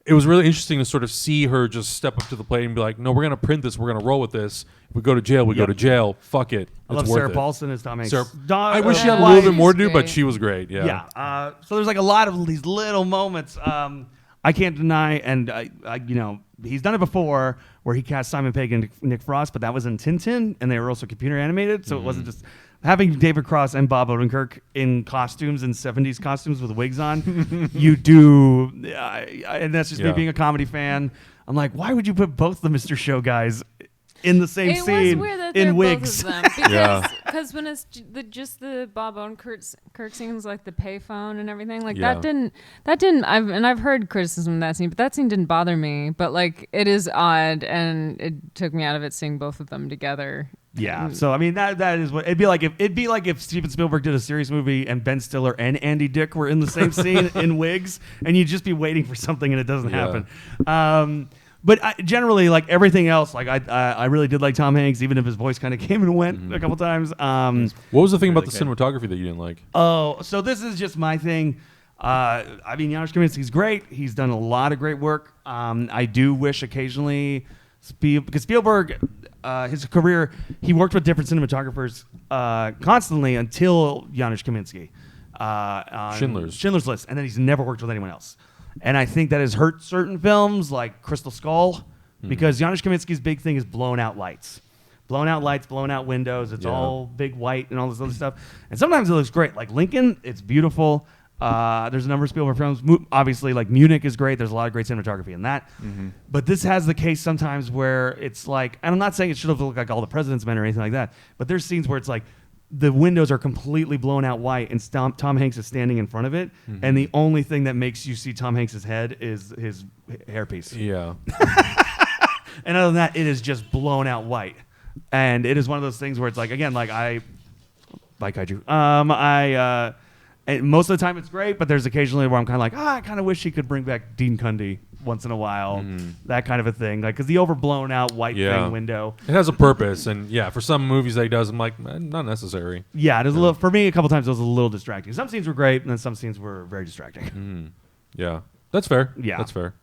S1: it was really interesting to sort of see her just step up to the plate and be like, no, we're gonna print this, we're gonna roll with this. If we go to jail, we go to jail. Fuck it.
S2: I
S1: It's
S2: love
S1: worth
S2: Sarah
S1: it.
S2: Paulson as Tom Hanks.
S1: I wish she had a
S3: Yeah,
S1: little bit more to
S3: she's
S1: do, but
S3: great.
S1: she was great. Yeah.
S2: Yeah. So there's like a lot of these little moments. I can't deny, and he's done it before, where he cast Simon Pegg and Nick Frost, but that was in Tintin, and they were also computer animated, so it wasn't just having David Cross and Bob Odenkirk in costumes, in 70s costumes with wigs on. You do, and that's just me
S1: Yeah.
S2: being a comedy fan. I'm like, why would you put both the Mr. Show guys in the same
S3: It
S2: was
S3: was weird that
S2: in
S3: they're
S2: wigs?
S3: both of them
S1: Yeah.
S3: because when it's just the Bob Odenkirk scenes, like the payphone and everything, like
S1: Yeah.
S3: that didn't. I've heard criticism of that scene, but that scene didn't bother me. But like it is odd, and it took me out of it seeing both of them together.
S2: Yeah. So I mean that is what it'd be like if Steven Spielberg did a serious movie and Ben Stiller and Andy Dick were in the same scene in wigs, and you'd just be waiting for something and it doesn't
S1: Yeah.
S2: happen. But generally, like everything else, like I really did like Tom Hanks, even if his voice kind of came and went a couple times.
S1: What was the thing about
S4: Really
S1: the cinematography that you didn't like?
S2: Oh, so this is just my thing. I mean, Janusz Kaminski's great. He's done a lot of great work. I do wish occasionally, because Spielberg, his career, he worked with different cinematographers constantly until Janusz Kaminski. On
S1: Schindler's.
S2: Schindler's List, and then he's never worked with anyone else. and I think that has hurt certain films like Crystal Skull, because Janusz Kaminski's big thing is blown out lights. Blown out lights, blown out windows. It's all big white and all this other stuff. And sometimes it looks great. Like Lincoln, it's beautiful. There's a number of Spielberg films. Obviously, like Munich is great. There's a lot of great cinematography in that. But this has the case sometimes where it's like, and I'm not saying it should have looked like All the President's Men or anything like that, but there's scenes where it's like the windows are completely blown out white and Tom Hanks is standing in front of it. And the only thing that makes you see Tom Hanks' head is his hairpiece.
S1: Yeah.
S2: And other than that, it is just blown out white. And it is one of those things where it's like, again, like like Kaiju. And most of the time it's great, but there's occasionally where I'm kind of like, I kind of wish he could bring back Dean Cundy once in a while, that kind of a thing. Like, because the overblown out white thing window.
S1: It has a purpose, and for some movies that he does, I'm like, not necessary.
S2: Yeah, it was a little, for me, a couple times it was a little distracting. Some scenes were great, and then some scenes were very distracting.
S1: Yeah, that's fair.
S2: Yeah.
S1: That's fair.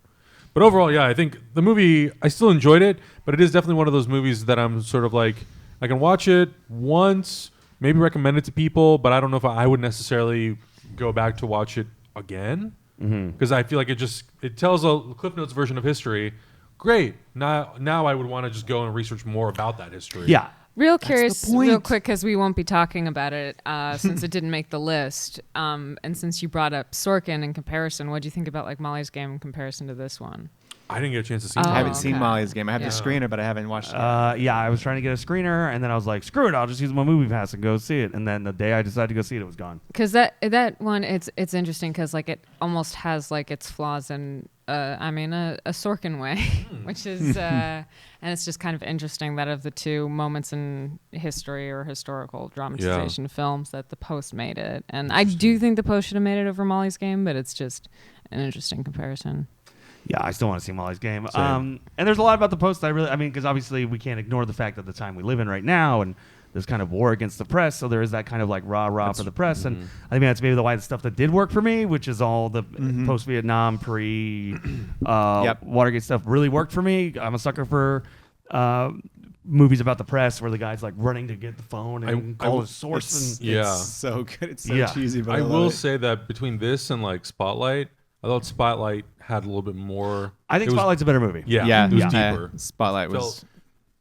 S1: But overall, I think the movie, I still enjoyed it, but it is definitely one of those movies that I'm sort of like, I can watch it once, maybe recommend it to people, but I don't know if I would necessarily go back to watch it again, because I feel like it tells a Cliff Notes version of history. Great. Now I would want to just go and research more about that history.
S2: Yeah.
S3: Real curious, real quick, because we won't be talking about it since it didn't make the list. And since you brought up Sorkin in comparison, what do you think about like Molly's Game in comparison to this one?
S1: I didn't get a chance to see it.
S4: I haven't seen Molly's Game. I have the screener, but I haven't watched it.
S2: I was trying to get a screener, and then I was like, screw it, I'll just use my movie pass and go see it. And then the day I decided to go see it, it was gone.
S3: Because that one, it's interesting because like it almost has like its flaws in a Sorkin way, which is and it's just kind of interesting that of the two moments in history or historical dramatization films that the Post made it. And I do think the Post should have made it over Molly's Game, but it's just an interesting comparison.
S2: Yeah, I still want to see Molly's Game. And there's a lot about the Post because obviously we can't ignore the fact that the time we live in right now, and there's kind of war against the press, so there is that kind of like rah for the press. And I think that's maybe the why the stuff that did work for me, which is all the post-Vietnam, Watergate stuff, really worked for me. I'm a sucker for movies about the press where the guy's like running to get the phone and call his source.
S4: It's so good. It's so cheesy, but
S1: I will say that between this and like Spotlight, I thought Spotlight had a little bit more.
S2: I think Spotlight's a better movie.
S1: Yeah, it was deeper.
S4: Spotlight was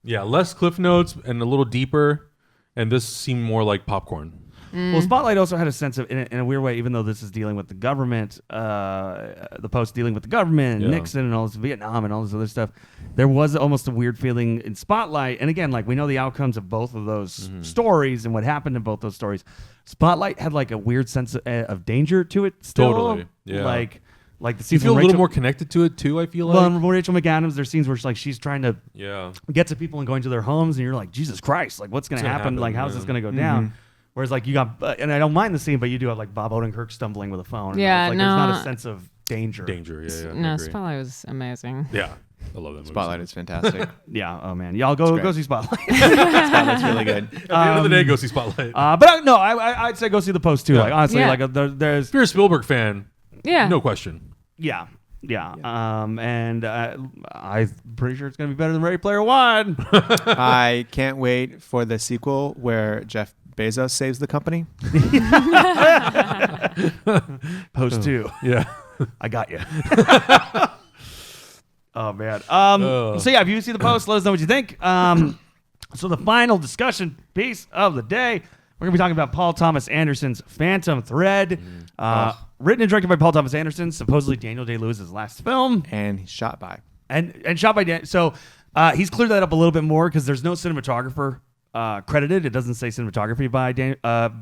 S1: less Cliff Notes and a little deeper, and this seemed more like popcorn.
S2: Well, Spotlight also had a sense of, in a weird way, even though this is dealing with the government, the Post dealing with the government, and Nixon and all this Vietnam and all this other stuff, there was almost a weird feeling in Spotlight. And again, like we know the outcomes of both of those stories and what happened in both those stories. Spotlight had like a weird sense of danger to it still.
S1: Totally. Yeah.
S2: Like the
S1: You
S2: scenes
S1: feel a
S2: Rachel,
S1: little more connected to it too, I feel like.
S2: Well, Rachel McAdams, there's scenes where she's trying to
S1: Yeah.
S2: get to people and going to their homes, and you're like, Jesus Christ, like what's going to happen? Like how's this going to go down? Whereas like you got, and I don't mind the scene, but you do have like Bob Odenkirk stumbling with a phone.
S3: Yeah,
S2: like,
S3: no.
S2: There's not a sense of danger.
S3: No, Spotlight was amazing.
S1: Yeah. I love that movie.
S4: Spotlight is fantastic.
S2: Yeah. Oh man, y'all go see Spotlight.
S4: Spotlight's really good.
S1: At the end of the day, go see Spotlight.
S2: But no, I'd say go see The Post too.
S1: Yeah.
S2: Like honestly,
S3: Yeah.
S2: like there's
S1: If you're a Spielberg fan,
S3: Yeah.
S1: no question.
S2: yeah. And I'm pretty sure it's gonna be better than Ready Player One.
S4: I can't wait for the sequel where Jeff Bezos saves the company.
S2: Post 2.
S1: Yeah.
S2: I got you. Oh man. So yeah, if you see The Post, let us know what you think. So the final discussion piece of the day, we're gonna be talking about Paul Thomas Anderson's Phantom Thread. Written and directed by Paul Thomas Anderson, supposedly Daniel Day-Lewis's last film,
S4: And he's shot by.
S2: and shot by Dan. So he's cleared that up a little bit more because there's no cinematographer credited. It doesn't say cinematography by Daniel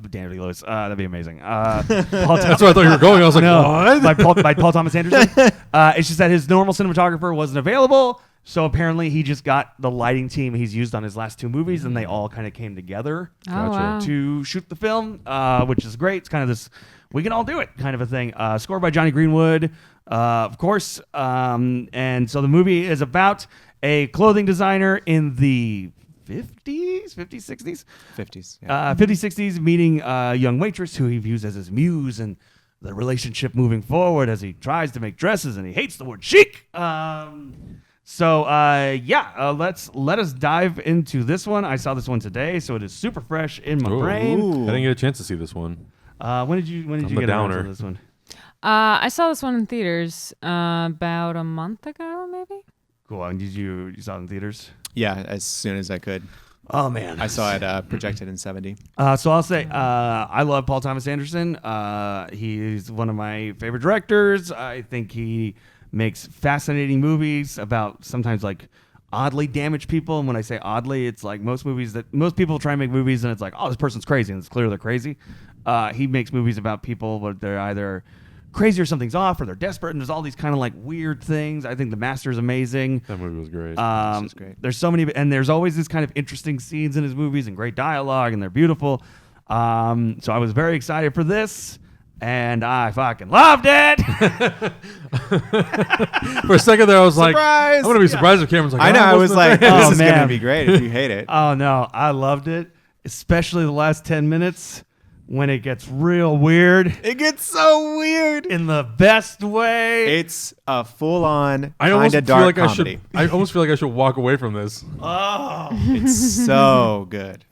S2: Day-Lewis. That'd be amazing.
S1: That's where I thought you were going. I was like, what?
S2: by Paul Thomas Anderson. It's just that his normal cinematographer wasn't available. So apparently he just got the lighting team he's used on his last two movies, and they all kind of came together
S3: Wow.
S2: to shoot the film, which is great. It's kind of this we can all do it kind of a thing. Scored by Johnny Greenwood, of course. And so the movie is about a clothing designer in the 50s, 60s?
S4: 50s. Yeah.
S2: 50s, 60s, meeting a young waitress who he views as his muse, and the relationship moving forward as he tries to make dresses and he hates the word chic. Let us dive into this one. I saw this one today, so it is super fresh in my brain.
S1: I didn't get a chance to see this one.
S2: When did you
S1: I'm
S2: get
S1: the
S2: around to
S1: downer.
S2: this one?
S3: I saw this one in theaters about a month ago, maybe.
S2: Cool. And you saw it in theaters?
S4: Yeah, as soon as I could.
S2: Oh man,
S4: I saw it projected in 70.
S2: So I'll say I love Paul Thomas Anderson. He's one of my favorite directors. I think he makes fascinating movies about sometimes like oddly damaged people. And when I say oddly, it's like most people try and make movies and it's like, oh, this person's crazy, and it's clear they're crazy. He makes movies about people where they're either crazy or something's off or they're desperate, and there's all these kind of like weird things. I think The Master's amazing.
S1: That movie was great.
S4: This is great.
S2: There's so many, and there's always this kind of interesting scenes in his movies and great dialogue, and they're beautiful. So I was very excited for this, and I fucking loved it.
S1: For a second there, I was like,
S4: Surprise!
S1: I'm going to be surprised if Cameron's like,
S4: I know. I was like,
S1: "Oh,
S4: this
S2: Oh,
S4: is going to
S2: man.
S4: be great if you hate it.
S2: Oh no, I loved it, especially the last 10 minutes when it gets real weird
S4: It gets so weird.
S2: in the best way.
S4: It's a full-on
S1: I almost
S4: kind of
S1: feel
S4: dark
S1: like
S4: comedy.
S1: I almost feel like I should walk away from this.
S2: Oh,
S4: It's so good.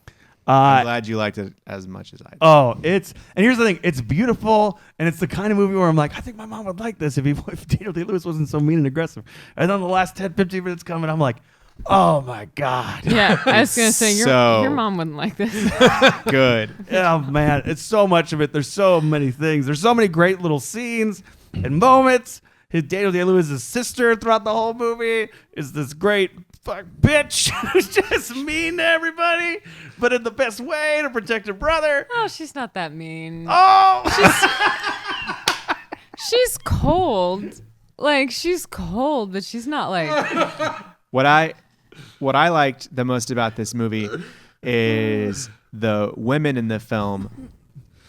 S4: I'm glad you liked it as much as I did.
S2: And here's the thing, it's beautiful, and it's the kind of movie where I'm like, I think my mom would like this if Daniel Day-Lewis wasn't so mean and aggressive. And then the last 10, 15 minutes come, and I'm like, oh my God.
S3: Yeah, I was gonna say
S4: So-
S3: your mom wouldn't like this.
S4: Good.
S2: Oh man, it's so much of it. There's so many things. There's so many great little scenes and moments. His Daniel Day-Lewis' sister throughout the whole movie is this great fuck bitch who's just mean to everybody, but in the best way to protect her brother.
S3: Oh, she's not that mean.
S2: Oh,
S3: She's cold. Like she's cold, but she's not like.
S4: What I liked the most about this movie is the women in the film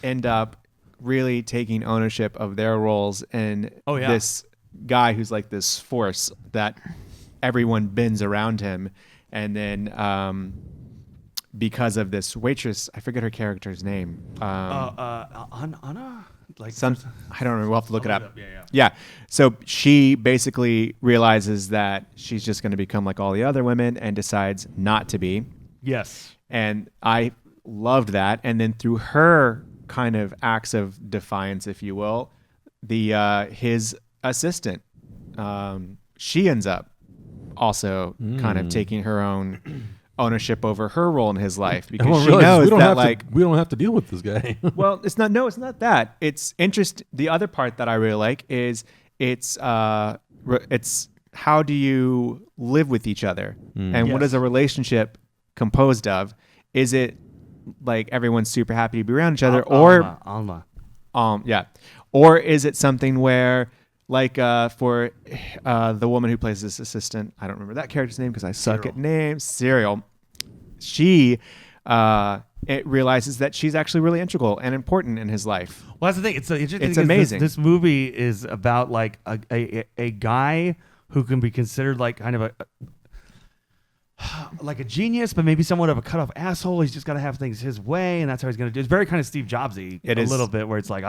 S4: end up really taking ownership of their roles, and this guy who's like this force that everyone bends around him, and then because of this waitress, I forget her character's name.
S2: Anna? Like
S4: I don't remember. We'll have to look it up.
S2: Yeah.
S4: Yeah. So she basically realizes that she's just going to become like all the other women and decides not to be.
S2: Yes.
S4: And I loved that. And then through her kind of acts of defiance, if you will, his assistant, she ends up also kind of taking her own ownership over her role in his life, because
S1: Everyone
S4: she
S1: realizes
S4: knows that like
S1: we don't have to deal with this guy.
S4: well, it's not that. It's the other part that I really like is it's how do you live with each other, and what
S2: Yes.
S4: is a relationship composed of? Is it like everyone's super happy to be around each other, or
S2: Alma.
S4: or is it something where like for the woman who plays this assistant, I don't remember that character's name because I suck at names. Serial. She it realizes that she's actually really integral and important in his life.
S2: Well, that's the thing. It's
S4: amazing.
S2: This movie is about like a guy who can be considered like kind of like a genius, but maybe somewhat of a cut-off asshole. He's just got to have things his way, and that's how he's going to do it. It's very kind of Steve Jobsy
S4: It
S2: a
S4: is.
S2: little bit, where it's like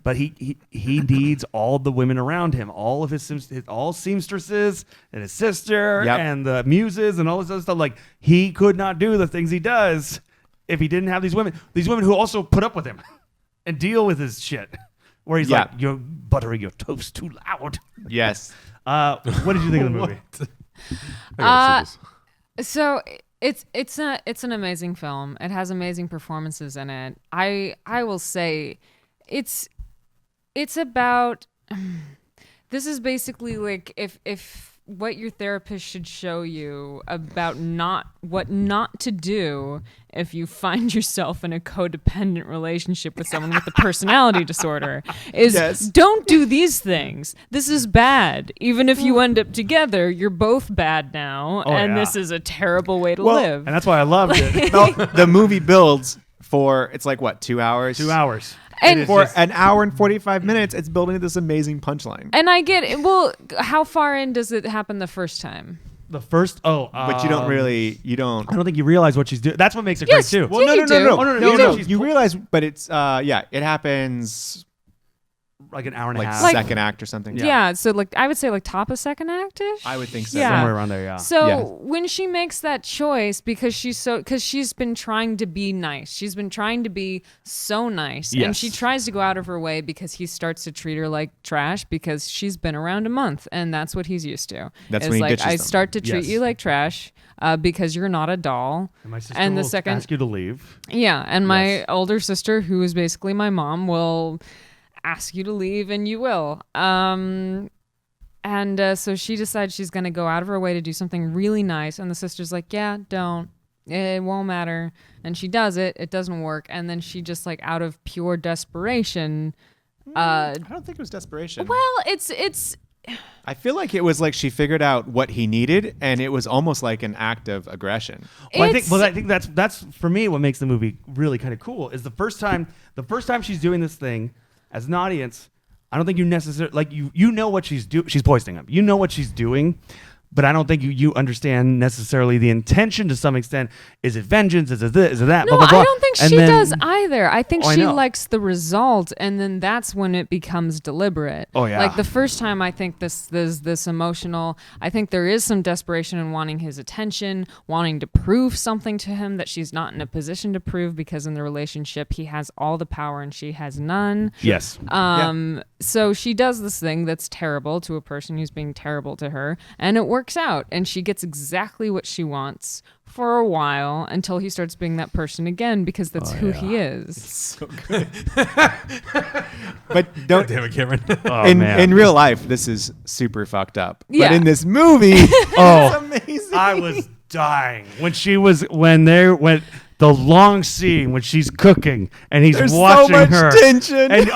S2: but he needs all the women around him, all of his seamstresses and his sister
S4: Yep.
S2: and the muses and all this other stuff. Like he could not do the things he does if he didn't have these women who also put up with him and deal with his shit. Where he's like, you're buttering your toast too loud.
S4: Yes.
S2: What did you think of the movie?
S1: I gotta see this.
S3: So it's an amazing film. It has amazing performances in it. I will say, it's about. This is basically like if what your therapist should show you about what not to do if you find yourself in a codependent relationship with someone with a personality disorder is don't do these things. This is bad. Even if you end up together, you're both bad now, and this is a terrible way to live.
S2: And that's why I loved it.
S4: The movie builds for it's like what 2 hours.
S2: 2 hours.
S3: And
S4: For an hour and 45 minutes, it's building this amazing punchline.
S3: And I get it. Well, how far in does it happen the first time?
S2: The first,
S4: But you don't really,
S2: I don't think you realize what she's doing. That's what makes it
S3: Yes,
S2: great too.
S3: well, you do.
S2: Oh, no,
S4: no.
S2: you do.
S4: You realize, but it's it happens
S2: like an hour and a
S4: like
S2: half.
S4: second act or something.
S3: Yeah. So like I would say like top of second act-ish.
S4: I would think so.
S3: Yeah.
S2: Somewhere around there, yeah.
S3: So
S4: Yeah.
S3: when she makes that choice because she's been trying to be nice. She's been trying to be so nice.
S2: Yes.
S3: And she tries to go out of her way because he starts to treat her like trash because she's been around a month and that's what he's used to.
S4: That's
S3: It's
S4: when he
S3: like
S4: ditches
S3: I
S4: them.
S3: start to treat
S2: Yes.
S3: you like trash because you're not a doll.
S2: And my sister
S3: And the
S2: will
S3: second
S2: ask you to leave.
S3: Yeah, and my
S2: Yes.
S3: older sister, who is basically my mom, will ask you to leave, and you will. So she decides she's going to go out of her way to do something really nice, and the sister's like, yeah, don't. It won't matter. And she does it. It doesn't work. And then she just, like, out of pure desperation...
S4: I don't think it was desperation.
S3: well, it's...
S4: I feel like it was like she figured out what he needed, and it was almost like an act of aggression.
S2: Well,
S3: it's-
S2: I think that's for me what makes the movie really kind of cool is the first time she's doing this thing as an audience. I don't think you necessarily like you know what she's doing. She's poisoning him. You know what she's doing. But I don't think you understand necessarily the intention to some extent. Is it vengeance? Is it this? Is it that?
S3: No,
S2: blah, blah, blah.
S3: I don't think
S2: And
S3: she
S2: then-
S3: does either. I think
S2: Oh, I
S3: she
S2: know.
S3: likes the result, and then that's when it becomes deliberate.
S2: Oh, yeah.
S3: Like the first time, I think this emotional. I think there is some desperation in wanting his attention, wanting to prove something to him that she's not in a position to prove because in the relationship he has all the power and she has none.
S2: Yes.
S3: So she does this thing that's terrible to a person who's being terrible to her, and it works out, and she gets exactly what she wants for a while until he starts being that person again because that's who he is.
S4: So good. But don't.
S1: Damn it, Cameron.
S2: Oh,
S4: in
S2: man.
S4: in real life, this is super fucked up.
S3: Yeah.
S4: But in this movie,
S2: Oh,
S4: it's amazing.
S2: I was dying when the long scene when she's cooking and he's
S4: There's
S2: watching
S4: so much
S2: her
S4: tension.
S2: and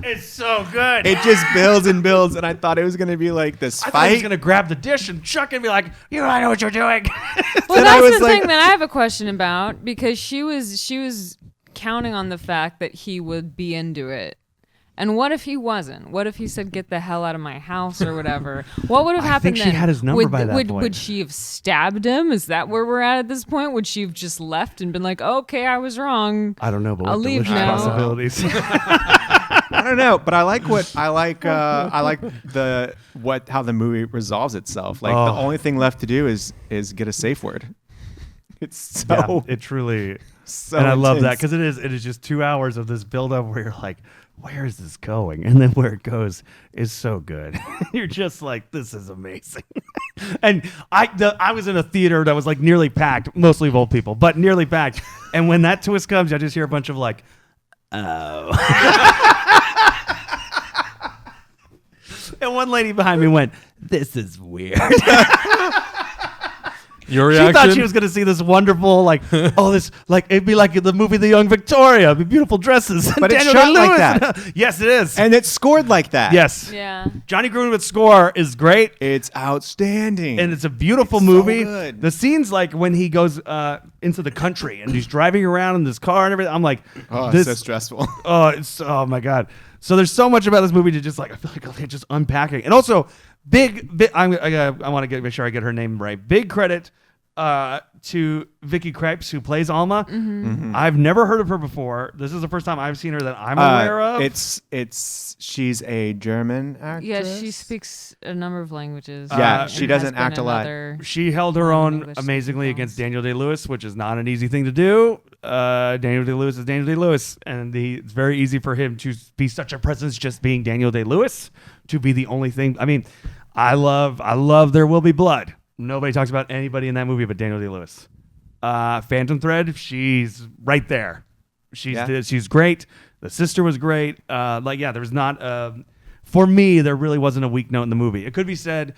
S2: it's so good.
S4: It just builds and builds, and I thought it was gonna be like this
S2: I thought he was
S4: fight.
S2: gonna grab the dish and chuck it and be like, "You don't know what you're doing."
S3: Well,
S4: And I
S3: that's
S4: was
S3: the
S4: like-
S3: thing that I have a question about because she was counting on the fact that he would be into it. And what if he wasn't? What if he said, "Get the hell out of my house" or whatever? What would have
S2: I
S3: happened
S2: think she
S3: then?
S2: had his number
S3: would,
S2: by that
S3: would,
S2: point.
S3: Would she have stabbed him? Is that where we're at this point? Would she have just left and been like, "Okay, I was wrong"?
S2: I don't know, but
S3: I'll
S2: what
S3: leave
S2: delicious
S3: now.
S2: possibilities.
S4: I don't know, but I like how the movie resolves itself. Like the
S2: Oh.
S4: only thing left to do is get a safe word. It's
S2: Yeah,
S4: so
S2: it truly.
S4: so
S2: And I love that
S4: intense.
S2: because it is just 2 hours of this build up where you're like, where is this going? And then where it goes is so good. You're just like, this is amazing. And I was in a theater that was like nearly packed, mostly of old people, but nearly packed. And when that twist comes, I just hear a bunch of like, oh. And one lady behind me went, this is weird.
S1: Your
S2: She
S1: reaction?
S2: thought she was going to see this wonderful, like, oh, this, like, it'd be like the movie The Young Victoria, be beautiful dresses. And
S4: But it's
S2: Daniel
S4: shot like
S2: Day-Lewis.
S4: that.
S2: Yes, it is.
S4: and it's scored like that.
S2: Yes.
S3: Yeah.
S2: Johnny Greenwood's score is great,
S4: It's outstanding.
S2: and it's a beautiful
S4: It's so
S2: movie.
S4: good.
S2: The scenes, like, when he goes into the country and he's driving around in this car and everything, I'm like,
S4: oh,
S2: this,
S4: it's so stressful.
S2: oh my God. So there's so much about this movie to just, like, I feel like I'm just unpacking. And also, big I want to make sure I get her name right. Big credit to Vicky Krieps, who plays Alma.
S3: Mm-hmm.
S2: I've never heard of her before. This is the first time I've seen her that I'm aware of.
S4: She's a German actress.
S3: Yeah, she speaks a number of languages.
S4: Yeah,
S3: and
S4: she
S3: has
S4: doesn't
S3: been
S4: act a lot.
S3: another-
S2: She held her
S3: Well,
S2: own
S3: English
S2: amazingly
S3: speaking
S2: against
S3: films.
S2: Daniel Day-Lewis, which is not an easy thing to do. Daniel Day-Lewis is Daniel Day-Lewis, and it's very easy for him to be such a presence just being Daniel Day-Lewis, to be the only thing. I mean, I love There Will Be Blood. Nobody talks about anybody in that movie but Daniel Day-Lewis. Phantom Thread, she's right there. She's great. The sister was great. There was not for me, there really wasn't a weak note in the movie. It could be said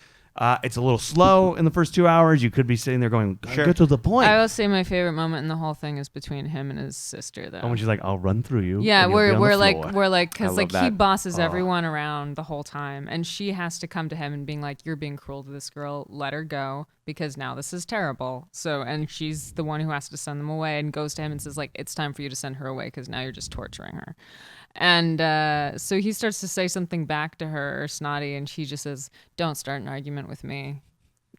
S2: it's a little slow in the first 2 hours. You could be sitting there going,
S4: Sure.
S2: get to the point.
S3: I will say my favorite moment in the whole thing is between him and his sister, though.
S2: And when she's like, I'll run through you.
S3: Yeah,
S2: and you'll be on the
S3: we're
S2: floor.
S3: like
S4: I
S3: because
S4: love
S3: like he
S4: that.
S3: bosses everyone around the whole time, and she has to come to him and being like, "You're being cruel to this girl. Let her go because now this is terrible." So, and she's the one who has to send them away, and goes to him and says like, "It's time for you to send her away because now you're just torturing her." And so he starts to say something back to her, snotty, and she just says, "Don't start an argument with me.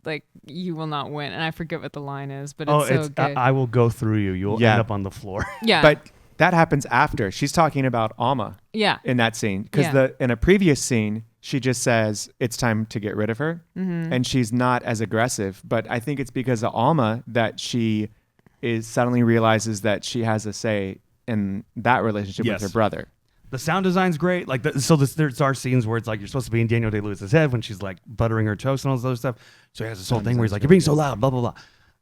S3: Like you will not win." And I forget what the line is, but it's so good.
S2: I will go through you. You'll
S4: Yeah.
S2: end up on the floor.
S3: yeah,
S4: But that happens after. She's talking about Alma
S3: Yeah.
S4: in that scene because
S3: Yeah.
S4: in a previous scene she just says it's time to get rid of her, and she's not as aggressive. But I think it's because of Alma that she suddenly realizes that she has a say in that relationship
S2: Yes.
S4: with her brother.
S2: The sound design's great. Like, there's our scenes where it's like you're supposed to be in Daniel Day-Lewis's head when she's like buttering her toast and all this other stuff. So he has this whole thing where he's like, "You're being so loud," blah blah blah.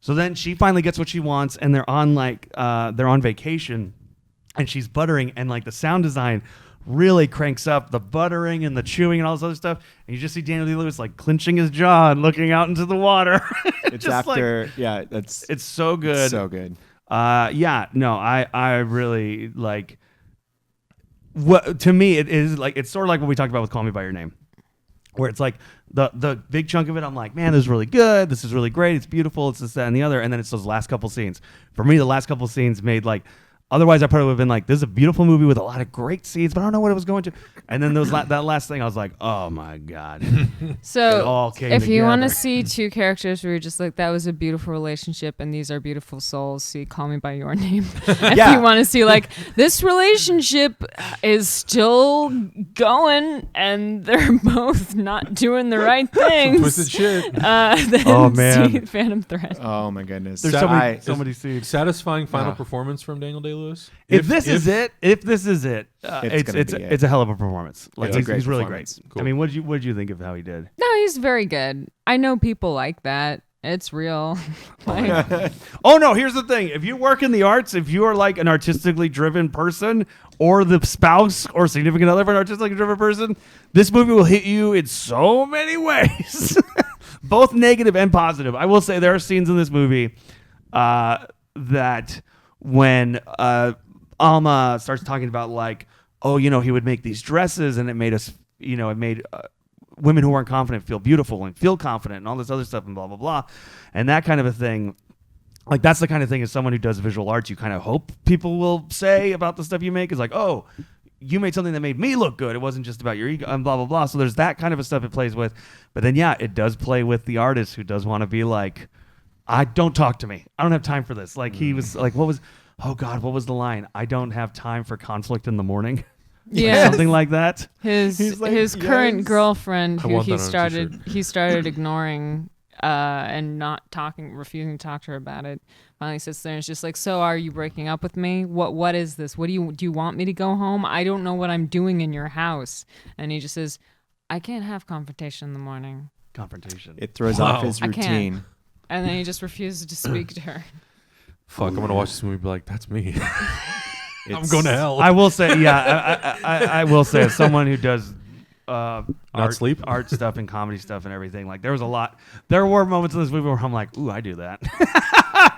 S2: So then she finally gets what she wants, and they're on vacation, and she's buttering, and like the sound design really cranks up the buttering and the chewing and all this other stuff. And you just see Daniel Day-Lewis like clenching his jaw and looking out into the water.
S4: It's
S2: Just
S4: after,
S2: it's so good.
S4: It's so good.
S2: I really like. What to me it is like, it's sort of like what we talked about with Call Me by Your Name, where it's like the big chunk of it, I'm like, man, this is really good, this is really great, it's beautiful, it's this, that, and the other, and then it's those last couple scenes. For me, the last couple scenes made like, otherwise I probably would have been like, this is a beautiful movie with a lot of great scenes, but I don't know what it was going to. And then that last thing, I was like, oh my god. It
S3: So
S2: all came
S3: if you want to
S2: together.
S3: see two characters where you're just like, that was a beautiful relationship and these are beautiful souls, see Call Me by Your Name. If
S4: Yeah.
S3: you want to see like, this relationship is still going and they're both not doing the right things.
S1: Twisted shit.
S3: Then
S2: Oh, man.
S3: see Phantom Thread.
S4: Oh my goodness.
S2: There's so many scenes.
S1: Satisfying final
S4: Ah.
S1: performance from Daniel Day-Lewis.
S2: If this is it,
S4: It's gonna
S2: it's
S4: be it.
S2: it's a hell of a performance. Like,
S4: It's a
S2: he's
S4: great
S2: really great.
S4: performance.
S1: Cool.
S2: I mean, what did you think of how he did?
S3: No, he's very good. I know people like that. It's real. Like,
S2: Oh no, here's the thing. If you work in the arts, if you are like an artistically driven person or the spouse or significant other of an artistically driven person, this movie will hit you in so many ways. Both negative and positive. I will say there are scenes in this movie that when Alma starts talking about like, oh, he would make these dresses and it made us, it made women who weren't confident feel beautiful and feel confident and all this other stuff and blah, blah, blah. And that kind of a thing. Like, that's the kind of thing as someone who does visual arts, you kind of hope people will say about the stuff you make is like, oh, you made something that made me look good. It wasn't just about your ego and blah, blah, blah. So there's that kind of a stuff it plays with. But then, yeah, it does play with the artist who does want to be like, don't talk to me. I don't have time for this. Like, he was like, what was the line? I don't have time for conflict in the morning.
S3: yeah.
S2: Something like that.
S3: His
S4: like,
S3: his current
S4: yes.
S3: girlfriend,
S1: I
S3: who
S1: want
S3: he
S1: that on a t-shirt.
S3: started ignoring and not talking, refusing to talk to her about it. Finally sits there and is just like, so are you breaking up with me? What is this? Do you want me to go home? I don't know what I'm doing in your house. And he just says, I can't have confrontation in the morning.
S2: Confrontation.
S4: It throws
S1: Wow.
S4: off his
S3: I can't.
S4: routine.
S3: And then he just refuses to speak to her.
S1: Fuck, I'm gonna watch this movie and be like, that's me. I'm
S4: It's-
S1: going to hell.
S2: I will say, yeah, I will say, as someone who does
S1: sleep?
S2: art stuff and comedy stuff and everything, like there were moments in this movie where I'm like, ooh, I do that.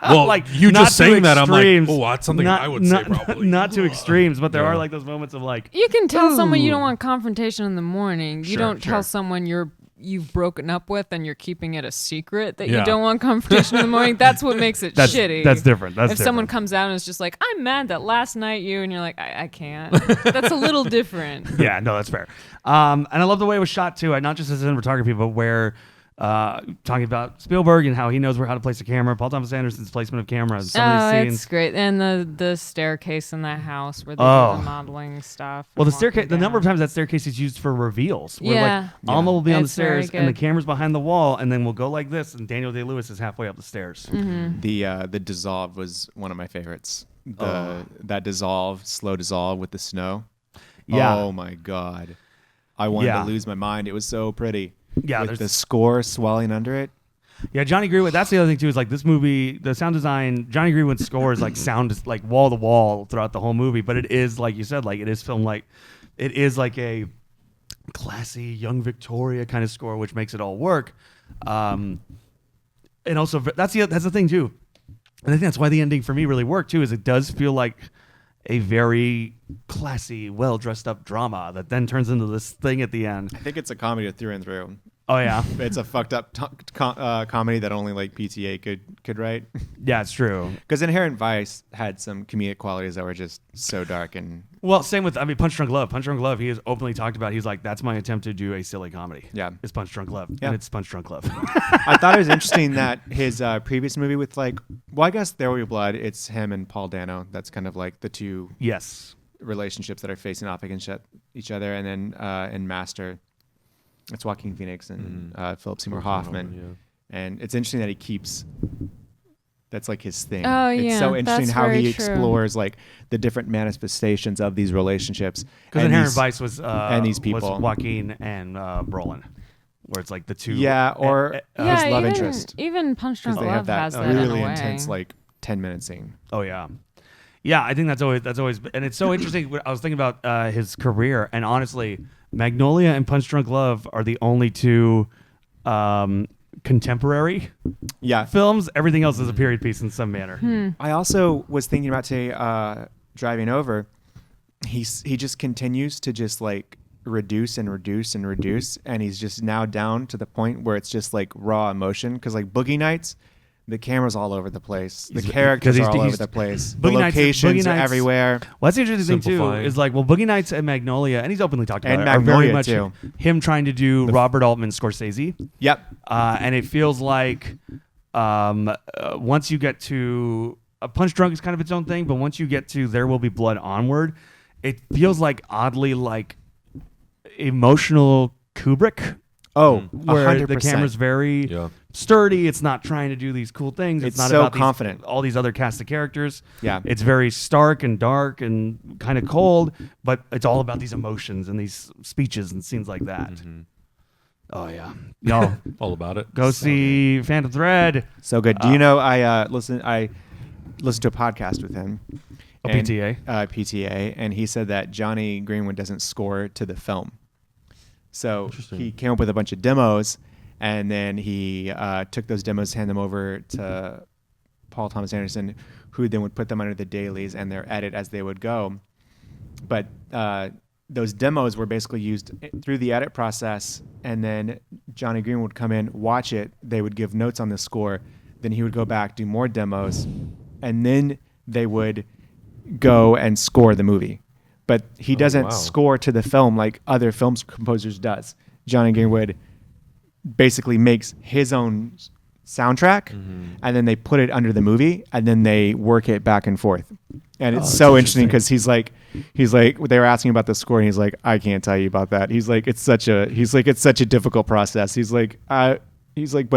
S1: well,
S2: like,
S1: you
S2: not
S1: just
S2: to
S1: saying that, I'm like,
S2: extremes.
S1: oh, that's something I would say probably.
S2: Not to extremes, but there
S1: Yeah.
S2: are like those moments of like,
S3: You can tell someone you
S2: Ooh.
S3: don't want confrontation in the morning. You
S1: Sure,
S3: don't
S1: sure.
S3: tell someone you've broken up with and you're keeping it a secret that
S1: Yeah.
S3: you don't want confrontation in the morning. That's what makes it
S2: that's
S3: shitty.
S2: That's different. That's
S3: if
S2: different.
S3: someone comes out and is just like, I'm mad that last night and you're like, I can't. That's a little different.
S2: Yeah, no, that's fair. And I love the way it was shot too. Not just as cinematography, but where talking about Spielberg and how he knows how to place a camera. Paul Thomas Anderson's placement of cameras. Some of these scenes.
S3: It's great. And the staircase in that house where they
S2: Oh.
S3: do the modeling stuff.
S2: Well,
S3: and
S2: the staircase.
S3: walking
S2: The number of
S3: down.
S2: times that staircase is used for reveals. Where
S3: Yeah.
S2: like Alma will be on the
S3: It's very
S2: stairs and the
S3: good.
S2: camera's behind the wall, and then we'll go like this, and Daniel Day-Lewis is halfway up the stairs.
S3: Mm-hmm.
S4: The dissolve was one of my favorites. That slow dissolve with the snow.
S2: Yeah.
S4: Oh my god. I wanted
S2: Yeah.
S4: to lose my mind. It was so pretty.
S2: Yeah,
S4: With
S2: there's-
S4: the score swelling under it.
S2: Yeah, Johnny Greenwood. That's the other thing too. Is like this movie, the sound design. Johnny Greenwood's score is like sound is like wall to wall throughout the whole movie. But it is like you said, like it is filmed like it is like a classy young Victoria kind of score, which makes it all work. And also that's the thing too. And I think that's why the ending for me really worked too. Is it does feel like a very classy, well dressed up drama that then turns into this thing at the end.
S4: I think it's a comedy through and through.
S2: Oh yeah,
S4: It's a fucked up comedy that only like PTA could write.
S2: yeah, it's true.
S4: Because Inherent Vice had some comedic qualities that were just so dark and
S2: Well, same with Punch Drunk Love. Punch Drunk Love. He has openly talked about. He's like, that's my attempt to do a silly comedy.
S4: Yeah.
S2: It's Punch Drunk Love,
S4: Yeah.
S2: and it's Punch Drunk Love.
S4: I thought it was interesting that his previous movie with I guess There Will Be Blood. It's him and Paul Dano. That's kind of like the two
S2: Yes.
S4: relationships that are facing off against each other. And then in Master, it's Joaquin Phoenix and Philip Seymour Hoffman. And it's interesting that he keeps. That's like his thing.
S3: Oh,
S4: It's
S3: yeah,
S4: so interesting
S3: that's
S4: how he
S3: very true.
S4: explores like the different manifestations of these relationships.
S2: Because
S4: and
S2: Inherent
S4: these-
S2: Vice was
S4: and these people.
S2: was Joaquin and Brolin, where it's like the two.
S4: Yeah, or
S3: Yeah,
S4: his love
S3: even,
S4: interest.
S3: Even Punch
S4: Because
S3: Drunk
S4: they have
S3: Love
S4: that
S3: has that in
S4: really
S3: a way.
S4: intense 10-minute scene.
S2: Oh yeah, yeah. I think that's always, and it's so interesting. I was thinking about his career, and honestly, Magnolia and Punch Drunk Love are the only two contemporary
S4: Yeah.
S2: films. Everything else is a period piece in some manner.
S4: I also was thinking about today, driving over. He just continues to just like reduce and reduce and reduce, and he's just now down to the point where it's just like raw emotion. Because like Boogie Nights, the camera's all over the place. The characters are all over the place. The
S2: Boogie Nights-
S4: locations
S2: Boogie
S4: are
S2: Nights-
S4: everywhere.
S2: Well, that's the interesting thing too.
S1: Simplifying.
S2: Is like, well, Boogie Nights and Magnolia, and he's openly talked about
S4: And
S2: it, are very
S4: Magnolia,
S2: much
S4: too.
S2: him trying to do Robert Altman Scorsese.
S4: Yep.
S2: And it feels like once you get to Punch Drunk is kind of its own thing, but once you get to There Will Be Blood onward, it feels like oddly like emotional Kubrick,
S4: Oh,
S2: where
S4: 100%.
S2: the camera's very
S1: Yeah.
S2: sturdy. It's not trying to do these cool things.
S4: It's
S2: not
S4: so
S2: about
S4: confident.
S2: all these other cast of characters.
S4: Yeah.
S2: It's very stark and dark and kind of cold, but it's all about these emotions and these speeches and scenes like that. Oh yeah, y'all
S1: All about it.
S2: go see Phantom Thread.
S4: So good. Do you know I listened to a podcast with him.
S2: A
S4: and-
S2: PTA?
S4: PTA, and he said that Johnny Greenwood doesn't score to the film. So
S1: Interesting.
S4: he came up with a bunch of demos, and then he took those demos, hand them over to Paul Thomas Anderson, who then would put them under the dailies and their edit as they would go. But those demos were basically used through the edit process, and then Johnny Greenwood would come in, watch it, they would give notes on the score, then he would go back, do more demos, and then they would go and score the movie. But he doesn't
S1: wow.
S4: score to the film like other film composers does. Johnny Greenwood basically makes his own soundtrack, and then they put it under the movie, and then they work it back and forth. And it's
S2: that's
S4: so interesting
S2: interesting.
S4: because he's like they were asking about the score, and he's like, I can't tell you about that. He's like, it's such a difficult process. He's like, but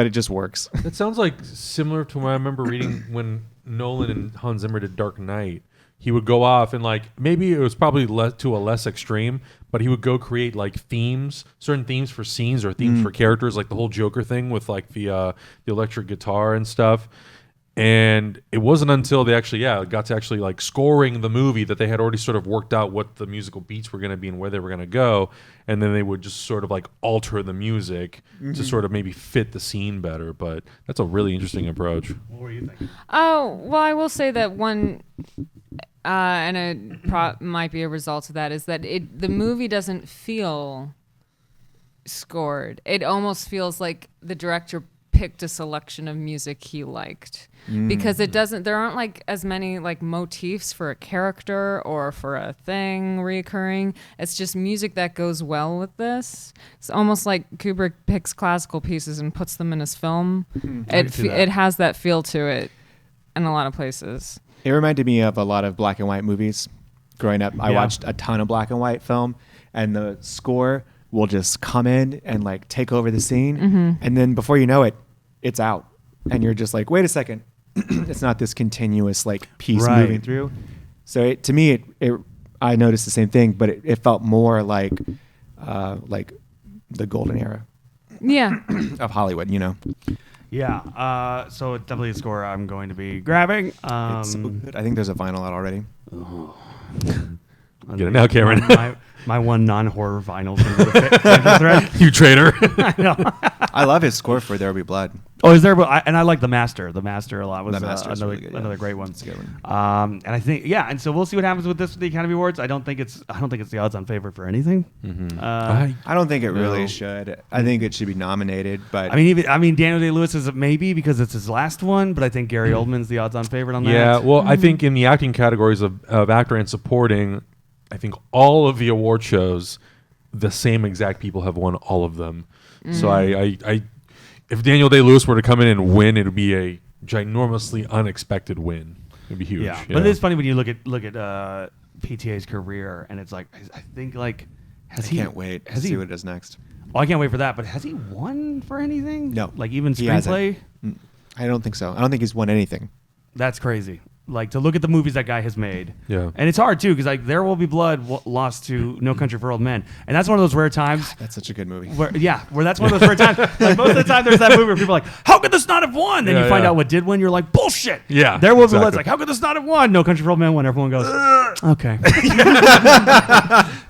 S4: it just works.
S1: It sounds like similar to what I remember reading when Nolan and Hans Zimmer did Dark Knight. He would go off and like maybe it was probably to a less extreme, but he would go create like certain themes for scenes or themes for characters, like the whole Joker thing with like the electric guitar and stuff. And it wasn't until they actually got to actually like scoring the movie that they had already sort of worked out what the musical beats were going to be and where they were going to go, and then they would just sort of like alter the music to sort of maybe fit the scene better. But that's a really interesting approach.
S2: What were you thinking?
S3: Oh, well, I will say that one, and it might be a result of that, is that the movie doesn't feel scored. It almost feels like the director picked a selection of music he liked, because there aren't like as many like motifs for a character or for a thing recurring. It's just music that goes well with this. It's almost like Kubrick picks classical pieces and puts them in his film. It has that feel to it in a lot of places.
S4: It reminded me of a lot of black and white movies. Growing up, I watched a ton of black and white film, and the score will just come in and like take over the scene, and then before you know it, it's out, and you're just like, wait a second, it's not this continuous like piece moving through. So to me, I noticed the same thing, but it felt more like the golden era
S3: Yeah.
S4: of Hollywood. You know,
S2: Yeah. So it's definitely a score I'm going to be grabbing.
S4: it's so good. I think there's a vinyl out already.
S1: Get it now, Cameron.
S2: My one non-horror vinyl from the Phantom Thread.
S1: You traitor.
S2: I know.
S4: I love his score for There Will Be Blood.
S2: Oh, is there? And I like The Master. The Master a lot was
S4: The Master is
S2: another,
S4: really good, yeah.
S2: another great one.
S4: It's a good one.
S2: And I think and so we'll see what happens with this with the Academy Awards. I don't think it's the odds-on favorite for anything.
S4: I don't think it really should. I think it should be nominated, but
S2: I mean, Daniel Day-Lewis is maybe because it's his last one, but I think Gary Oldman's the odds-on favorite on that.
S1: Yeah, well, I think in the acting categories of actor and supporting, I think all of the award shows, the same exact people have won all of them. So I if Daniel Day-Lewis were to come in and win, it would be a ginormously unexpected win. It'd be huge.
S2: Yeah, but it is funny when you look at PTA's career, and it's like I think like
S4: I can't wait to see what it does next.
S2: Oh, I can't wait for that. But has he won for anything?
S4: No,
S2: like even
S4: he hasn't.
S2: screenplay.
S4: I don't think so. I don't think he's won anything.
S2: That's crazy. Like to look at the movies that guy has made.
S1: Yeah.
S2: And it's hard too because like There Will Be Blood lost to No Country for Old Men, and that's one of those rare times.
S4: That's such a good movie.
S2: Where that's one of those rare times. Like most of the time, there's that movie where people are like, "How could this not have won?" Then you find out what did win. You're like, "Bullshit."
S1: Yeah,
S2: There Will Be
S1: exactly.
S2: Blood's like, "How could this not have won?" No Country for Old Men won. Everyone goes, "Okay."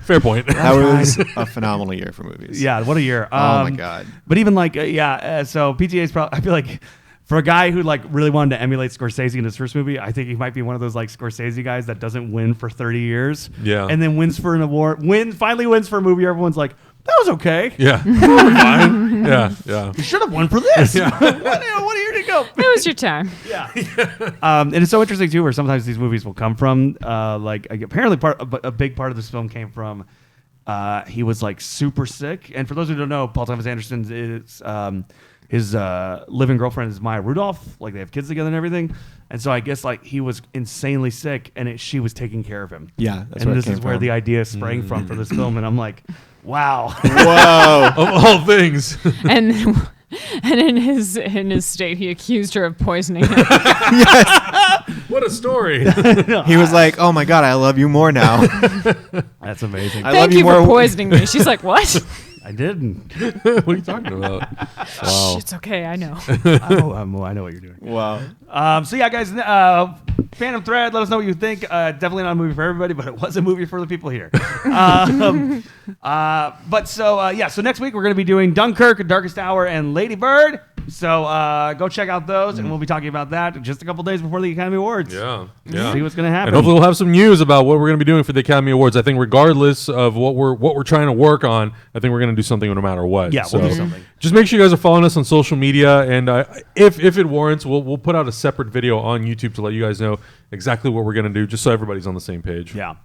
S1: Fair point.
S4: That was a phenomenal year for movies.
S2: Yeah, what a year.
S4: Oh my God.
S2: But even like so PTA's probably I feel like for a guy who like really wanted to emulate Scorsese in his first movie, I think he might be one of those like Scorsese guys that doesn't win for 30 years.
S1: Yeah.
S2: And then wins for an award, finally wins for a movie everyone's like, that was okay.
S1: Yeah. Fine. Yeah. Yeah.
S2: You should have won for this. what a year to go.
S3: It was your time.
S2: Yeah. And it's so interesting too, where sometimes these movies will come from. Like apparently, a big part of this film came from. He was like super sick, and for those who don't know, Paul Thomas Anderson is his living girlfriend is Maya Rudolph. Like they have kids together and everything, and so I guess like he was insanely sick, and she was taking care of him.
S4: Yeah, that's
S2: and
S4: where it
S2: this
S4: came
S2: is where
S4: from.
S2: the idea sprang from for this film, and I'm like, wow.
S4: Whoa.
S1: Of all things.
S3: And in his state, he accused her of poisoning him.
S1: What a story.
S4: He was like, "Oh my God, I love you more now."
S2: That's amazing.
S4: I
S3: Thank
S4: love
S3: you
S4: you
S3: for
S4: more.
S3: poisoning me. She's like, what?
S2: I didn't.
S1: What are you talking about? Wow.
S3: It's okay, I know.
S2: I know what you're doing.
S4: Wow.
S2: So yeah, guys, Phantom Thread. Let us know what you think. Definitely not a movie for everybody, but it was a movie for the people here. So next week we're going to be doing Dunkirk, Darkest Hour, and Lady Bird. So go check out those, and we'll be talking about that just a couple days before the Academy Awards.
S1: Yeah. Yeah.
S2: See what's going to happen.
S1: And hopefully we'll have some news about what we're going to be doing for the Academy Awards. I think regardless of what we're trying to work on, I think we're going to do something no matter what.
S2: Yeah, we'll do something.
S1: Just make sure you guys are following us on social media, and if it warrants, we'll put out a separate video on YouTube to let you guys know exactly what we're going to do, just so everybody's on the same page.
S2: Yeah.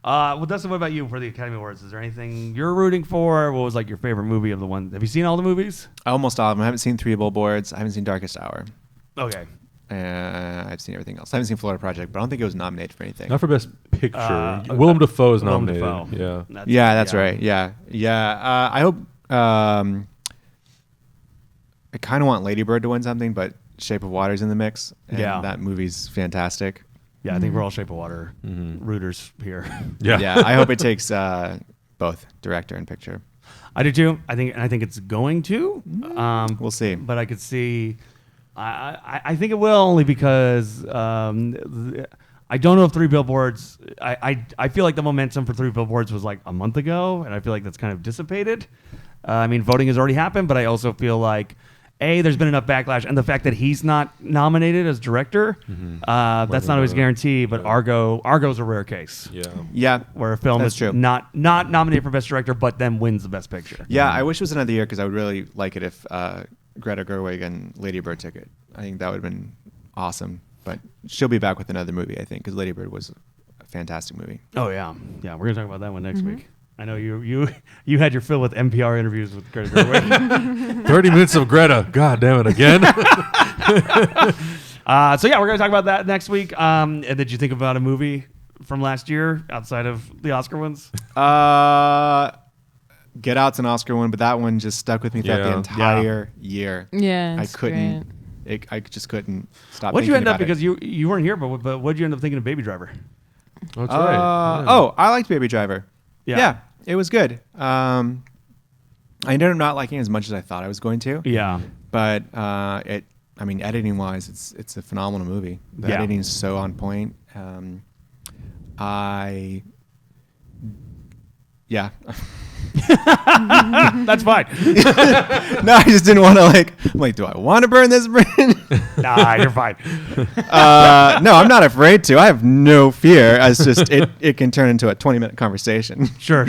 S2: Well, Dustin, what about you for the Academy Awards? Is there anything you're rooting for? What was like your favorite movie of the one? Have you seen all the movies?
S4: Almost all of them. I haven't seen Three Billboards. I haven't seen Darkest Hour.
S2: Okay.
S4: I've seen everything else. I haven't seen Florida Project, but I don't think it was nominated for anything.
S1: Not for Best Picture. Willem Dafoe is
S2: Willem
S1: nominated.
S2: Dafoe.
S1: Yeah.
S4: That's right. Yeah. I hope. I kind of want Lady Bird to win something, but Shape of Water's in the mix. And that movie's fantastic.
S2: Yeah, I think we're all Shape of Water rooters here.
S1: Yeah.
S4: Yeah, I hope it takes both director and picture.
S2: I do too. I think it's going to.
S4: We'll see.
S2: But I could see. I think it will only because I don't know if Three Billboards. I feel like the momentum for Three Billboards was like a month ago, and I feel like that's kind of dissipated. I mean, voting has already happened, but I also feel like there's been enough backlash, and the fact that he's not nominated as director, that's not always guaranteed. But Argo's a rare case.
S4: Yeah,
S2: where a film
S4: that's
S2: is
S4: true.
S2: not nominated for best director, but then wins the best picture.
S4: Yeah, I wish it was another year because I would really like it if Greta Gerwig and Lady Bird took it. I think that would have been awesome. But she'll be back with another movie, I think, because Lady Bird was a fantastic movie.
S2: Oh yeah. We're gonna talk about that one next week. I know you had your fill with NPR interviews with Greta Gerwig.
S1: 30 minutes of Greta. God damn it, again.
S2: So yeah, we're gonna talk about that next week. And did you think about a movie from last year outside of the Oscar ones?
S4: Get Out's an Oscar one, but that one just stuck with me throughout the entire year.
S3: Yeah,
S4: I
S3: it's
S4: couldn't.
S3: great.
S4: I just couldn't stop.
S2: What'd you end up
S4: thinking about
S2: because you weren't here, but what'd you end up thinking of Baby Driver?
S1: That's right.
S4: Oh, I liked Baby Driver.
S2: Yeah.
S4: Yeah, it was good. I ended up not liking it as much as I thought I was going to.
S2: Yeah.
S4: But editing wise, it's a phenomenal movie. The editing is so on point.
S2: That's fine.
S4: No, I just didn't want to I'm like, do I want to burn this bridge?
S2: Nah, you're fine.
S4: No, I'm not afraid to. I have no fear. It's just it can turn into a 20-minute conversation.
S2: Sure.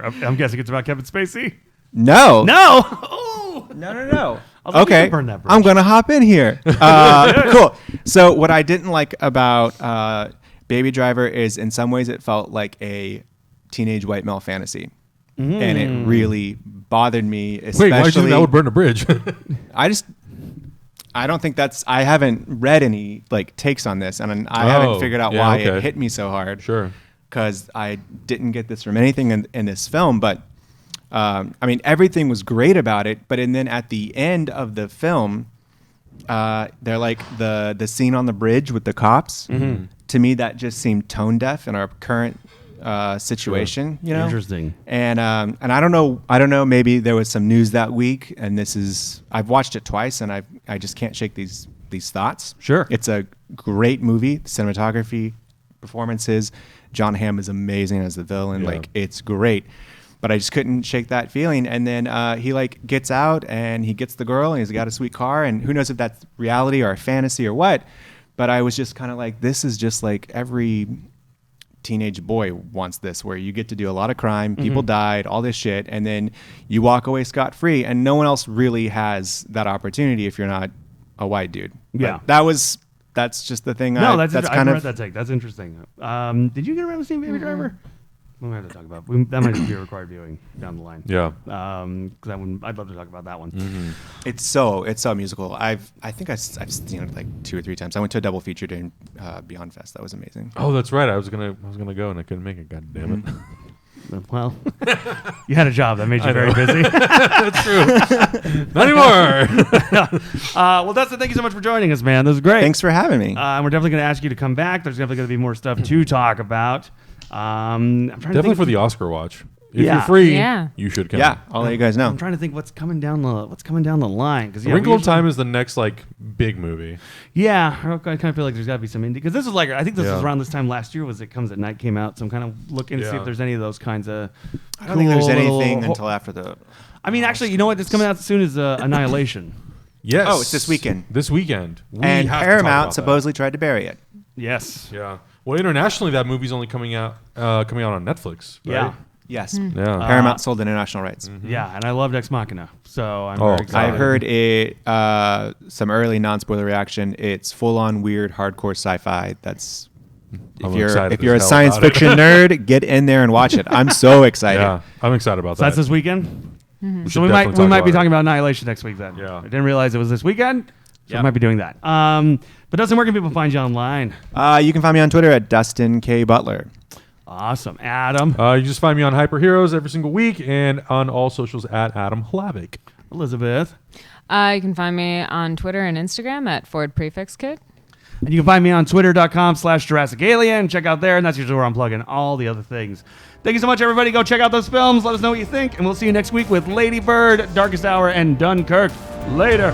S2: I'm guessing it's about Kevin Spacey.
S4: No.
S2: No.
S4: No.
S2: I was like, you
S4: Okay,
S2: can burn that bridge.
S4: I'm gonna hop in here. Cool. So what I didn't like about Baby Driver is in some ways it felt like a teenage white male fantasy. And it really bothered me,
S1: Wait, why do you think
S4: especially
S1: that would burn a bridge?
S4: I don't think I haven't read any like takes on this, and I haven't figured out why it hit me so hard.
S1: Sure.
S4: Because I didn't get this from anything in this film, but I mean, everything was great about it. But and then at the end of the film, they're like the scene on the bridge with the cops. To me, that just seemed tone deaf in our current situation. You know,
S2: Interesting.
S4: And I don't know. Maybe there was some news that week, and I've watched it twice, and I just can't shake these thoughts.
S2: Sure.
S4: It's a great movie. The cinematography, performances. John Hamm is amazing as the villain.
S1: Yeah.
S4: Like, it's great. But I just couldn't shake that feeling. And then he like gets out and he gets the girl and he's got a sweet car. And who knows if that's reality or a fantasy or what. But I was just kind of like, this is just like every teenage boy wants this, where you get to do a lot of crime, people died, all this shit. And then you walk away scot-free. And no one else really has that opportunity if you're not a white dude.
S2: Yeah.
S4: But that's just the thing.
S2: No,
S4: that's
S2: I've
S4: kind
S2: read
S4: of
S2: that take. That's interesting. Did you get around to seeing Baby Driver? We might have to talk about. That might be a required viewing down the line.
S1: Yeah.
S2: Because I'd love to talk about that one.
S4: It's so musical. I think I've seen it like 2 or 3 times. I went to a double feature during Beyond Fest. That was amazing.
S1: Oh, that's right. I was gonna go and I couldn't make it. God damn it.
S2: Well, you had a job that made you very busy.
S1: That's true. Not anymore.
S2: Well, Dustin, thank you so much for joining us, man. This was great.
S4: Thanks for having me.
S2: And we're definitely going to ask you to come back. There's definitely going to be more stuff to talk about. I'm trying to
S1: Definitely
S2: think
S1: for the Oscar watch. If
S2: Yeah.
S1: you're free,
S3: Yeah.
S1: you should come.
S4: Yeah, I'll let you guys know.
S2: I'm trying to think what's coming down the line. Because
S1: A Wrinkle of Time is the next like big movie.
S2: Yeah, I kind of feel like there's got to be some indie, because this is like, I think this was
S1: Yeah.
S2: around this time last year. Was It Comes at Night came out, so I'm kind of looking to see
S1: Yeah.
S2: if there's any of those kinds of.
S4: I don't think there's
S2: cool
S4: anything
S2: little-
S4: until after the.
S2: I mean, actually, you know what? That's coming out soon is Annihilation.
S1: Yes.
S4: Oh, it's this weekend.
S1: This weekend. We
S4: And
S1: have to talk
S4: Paramount
S1: about that.
S4: supposedly tried to bury it.
S2: Yes.
S1: Yeah. Well, internationally, that movie's only coming out on Netflix. Right?
S2: Yeah.
S4: Yes.
S1: Yeah.
S4: Paramount sold international rights.
S2: Yeah, and I loved Ex Machina, so I'm
S1: Oh,
S2: very excited.
S4: I heard it. Some early non-spoiler reaction. It's full-on weird, hardcore sci-fi. That's
S1: I'm
S4: if
S1: excited
S4: you're a
S1: as hell
S4: science
S1: about it.
S4: fiction nerd, get in there and watch it. I'm so excited.
S1: Yeah, I'm excited about
S2: So
S1: that.
S2: that's this weekend.
S1: We
S2: So
S1: should
S2: we
S1: definitely
S2: might be
S1: about
S2: talking
S1: it.
S2: about Annihilation next week then.
S1: Yeah.
S2: I didn't realize it was this weekend, so
S4: Yeah.
S2: we might be doing that. But Dustin, where can people find you online?
S4: You can find me on Twitter at Dustin K Butler.
S2: Awesome, Adam,
S1: You just find me on Hyper Heroes every single week and on all socials at Adam Hlavik.
S2: Elizabeth,
S3: You can find me on Twitter and Instagram at Ford Prefix Kit.
S2: and you can find me on Twitter.com/Jurassic Alien. Check out there, and that's usually where I'm plugging all the other things. Thank you so much, everybody. Go check out those films. Let us know what you think, and we'll see you next week with Lady Bird, Darkest Hour, and Dunkirk. Later.